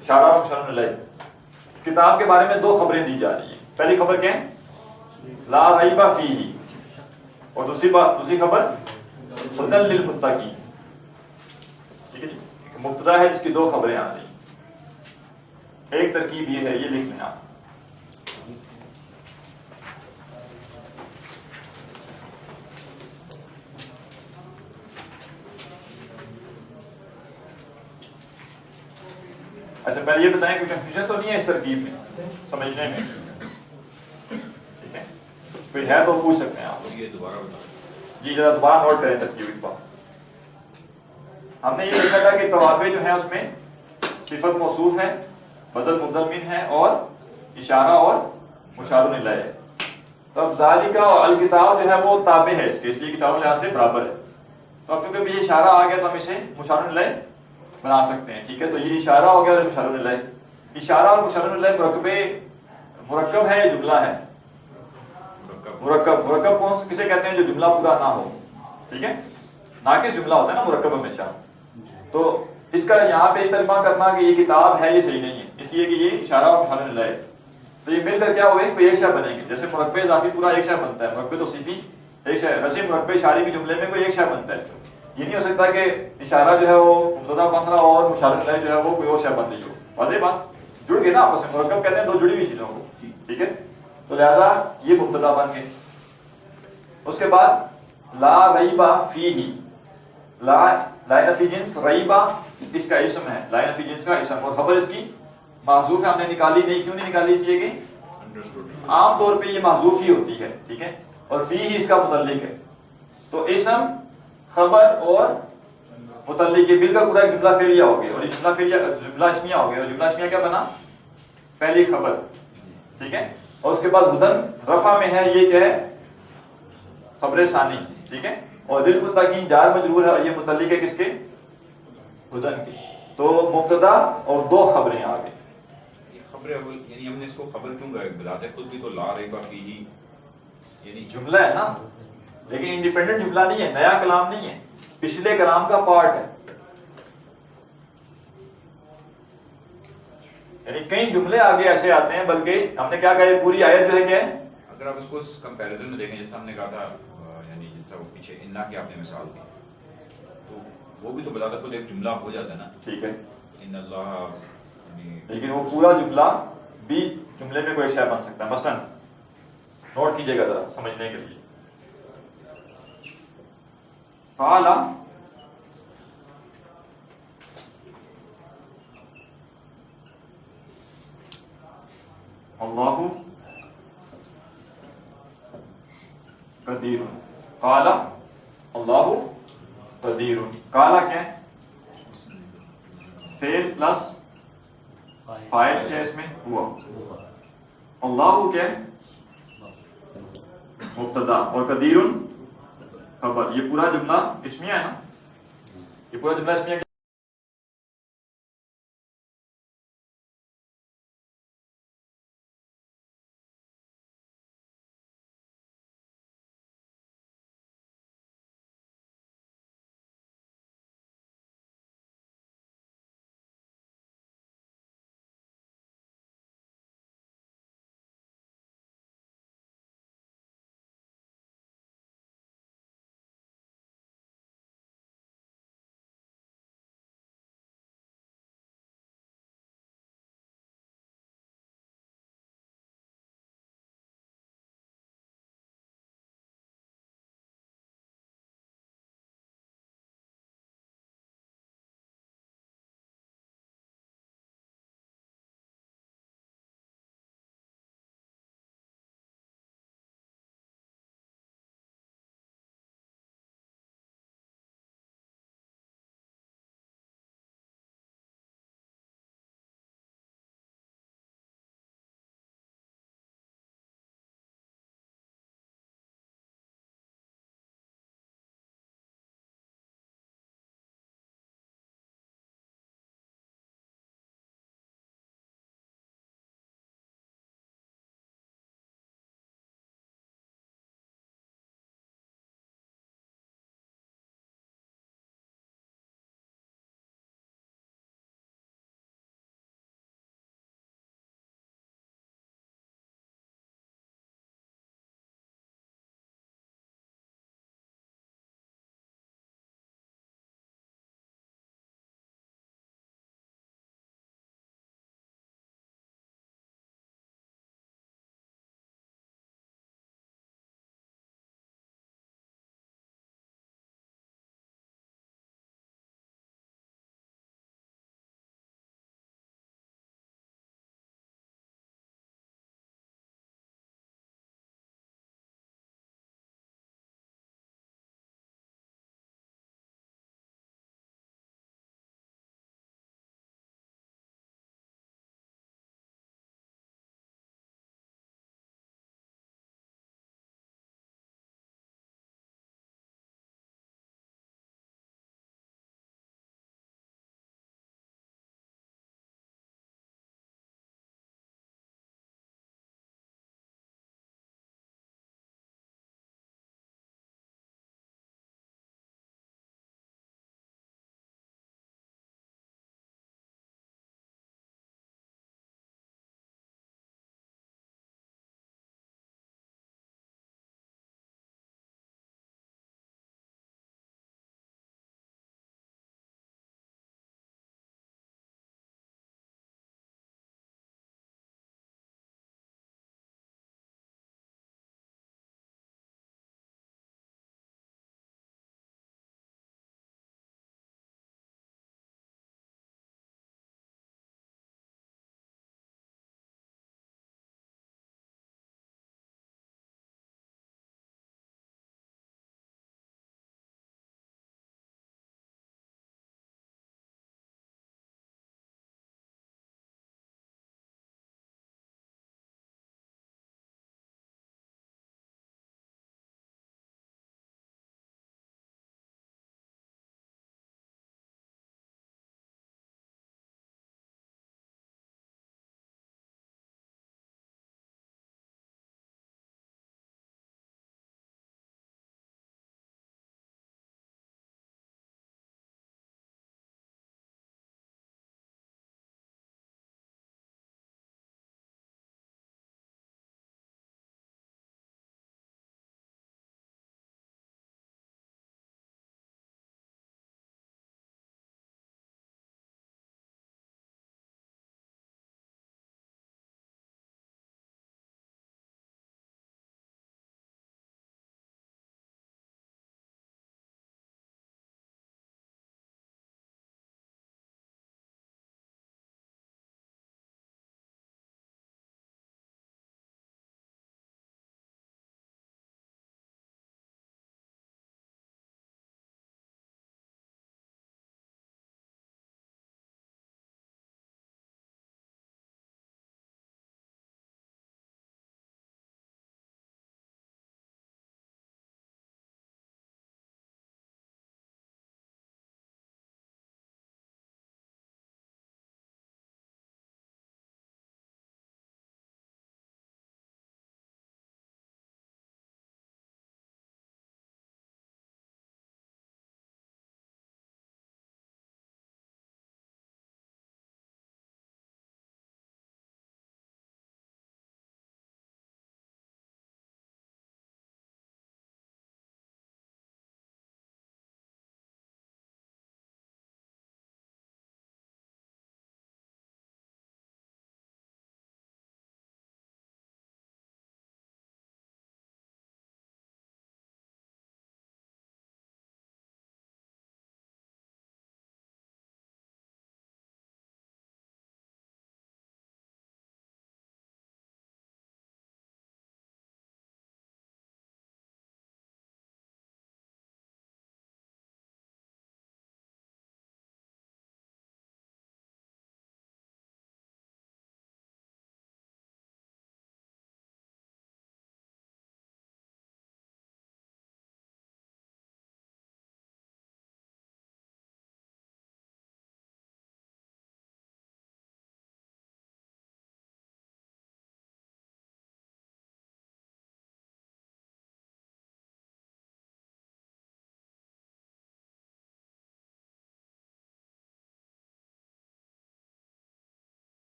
اشارہ مشار الیہ, کتاب کے بارے میں دو خبریں دی جا رہی ہیں. پہلی خبر کیا ہے؟ لا ریب فیہ, اور دوسری خبر ہدی للمتقین. ٹھیک ہے جی, مبتدا ہے جس کی دو خبریں آ رہی ہیں. ایک ترکیب یہ ہے, یہ لکھ لیں آپ. اچھا, پہلے یہ بتائیں کہ کنفیوژن تو نہیں ہے اس ترکیب میں سمجھنے میں؟ ٹھیک ہے, کوئی ہے تو پوچھ سکتے ہیں آپ. یہ دوبارہ بتا. جی ذرا دوبارہ نوٹ کریں ترکیب ایک بار. ہم نے یہ دیکھا تھا کہ توابع جو ہیں اس میں صفت موصوف ہے, بدل مبدل من ہے, اور اشارہ اور مشار الیہ ہے. تو اب ذالک اور الکتاب جو ہے وہ تابع ہے اس کے, اس لیے کہ چاروں لحاظ سے برابر ہے. تو اب چونکہ یہ اشارہ آ گیا تو ہم اسے مشار الیہ بنا سکتے ہیں. ٹھیک ہے, تو یہ اشارہ ہو گیا اور مشار الیہ. اشارہ اور مشار الیہ مرکب ہے, جملہ ہے. مرکب کون سے کسے کہتے ہیں؟ جو جملہ پورا نہ ہو. ٹھیک ہے, ناقص جملہ ہوتا ہے نا مرکب ہمیشہ. تو اس کا یہاں پہ ترجمہ کرنا کہ یہ کتاب ہے یہ صحیح نہیں ہے, اس لیے کہ یہ اشارہ اور مشار الیہ ہے. تو یہ مل کر کیا ہوئے, کوئی ایک شے بنے گی. جیسے مرکب اضافی پورا ایک شے بنتا ہے, مرکب توصیفی ایک شے, ویسے مرکب اشاری بھی جملے میں کوئی ایک شے بنتا ہے. یہ نہیں ہو سکتا کہ اشارہ جو ہے وہ مبتدا بن رہا اور مشار الیہ جو ہے وہ کوئی اور شے بن رہی ہو. واضح بات, جڑ گئے نا آپس میں. مرکب کہتے ہیں دو جڑی ہوئی چیزوں کو. ٹھیک ہے, تو لہذا یہ مبتدا بن گئے. اس کے بعد لا ریب فیہ, لا نفی جنس, ریب اس کا اسم ہے, لا نفی جنس کا اسم, اور خبر اس کی محذوف ہے. ہم نے نکالی نہیں, کیوں نہیں نکالی؟ اس لیے کہ عام طور پہ یہ محذوف ہی ہوتی ہے. ٹھیک ہے, اور فیہ اس کا متعلق ہے. تو اسم, خبر اور متعلق یہ مل کر پورا ایک جملہ فعلیہ ہو گیا, اور جملہ اسمیہ ہو گیا. اور جملہ اسمیہ کیا بنا؟ پہلی خبر. ٹھیک ہے, اور اس کے بعد ہدن رفع میں ہے, یہ کیا ہے؟ خبر ثانی. ٹھیک ہے, اور للمتقین جار مجرور ہے, اور یہ متعلق ہے کس کے؟ ہدن کے. تو مبتدا اور دو خبریں آ گئی. خبر اول یعنی ہم نے اس کو خبر کیوں بتاتے خود بھی تو لا ریب فیہ یعنی جملہ ہے نا, لیکن انڈیپینڈنٹ جملہ نہیں ہے, نیا کلام نہیں ہے, پچھلے کلام کا پارٹ ہے. یعنی کئی جملے آگے ایسے آتے ہیں, بلکہ ہم نے کیا کہا, یہ پوری آیت جو ہے کیا ہے؟ اگر آپ اس کو اس کمپیریزن میں دیکھیں, جیسے ہم نے کہا تھا یعنی جس جیسا وہ پیچھے انا کی آپ نے مثال دی تو وہ بھی تو بتا خود ایک جملہ ہو جاتا ہے نا. ٹھیک ہے, ان اللہ لیکن وہ پورا جملہ بھی جملے میں کوئی شے بن سکتا ہے. مثلا نوٹ کیجئے گا ذرا سمجھنے کے لیے. قال اللہ قدیر. قال اللہ قدیر. قال کیا ہے؟ فعل پلس فاعل کیا ہے اس میں؟ ہوا. اللہ کیا ہے؟ مبتدا اور قدیر خبر. یہ پورا جملہ اسمیہ ہے نا, یہ پورا جملہ اسمیہ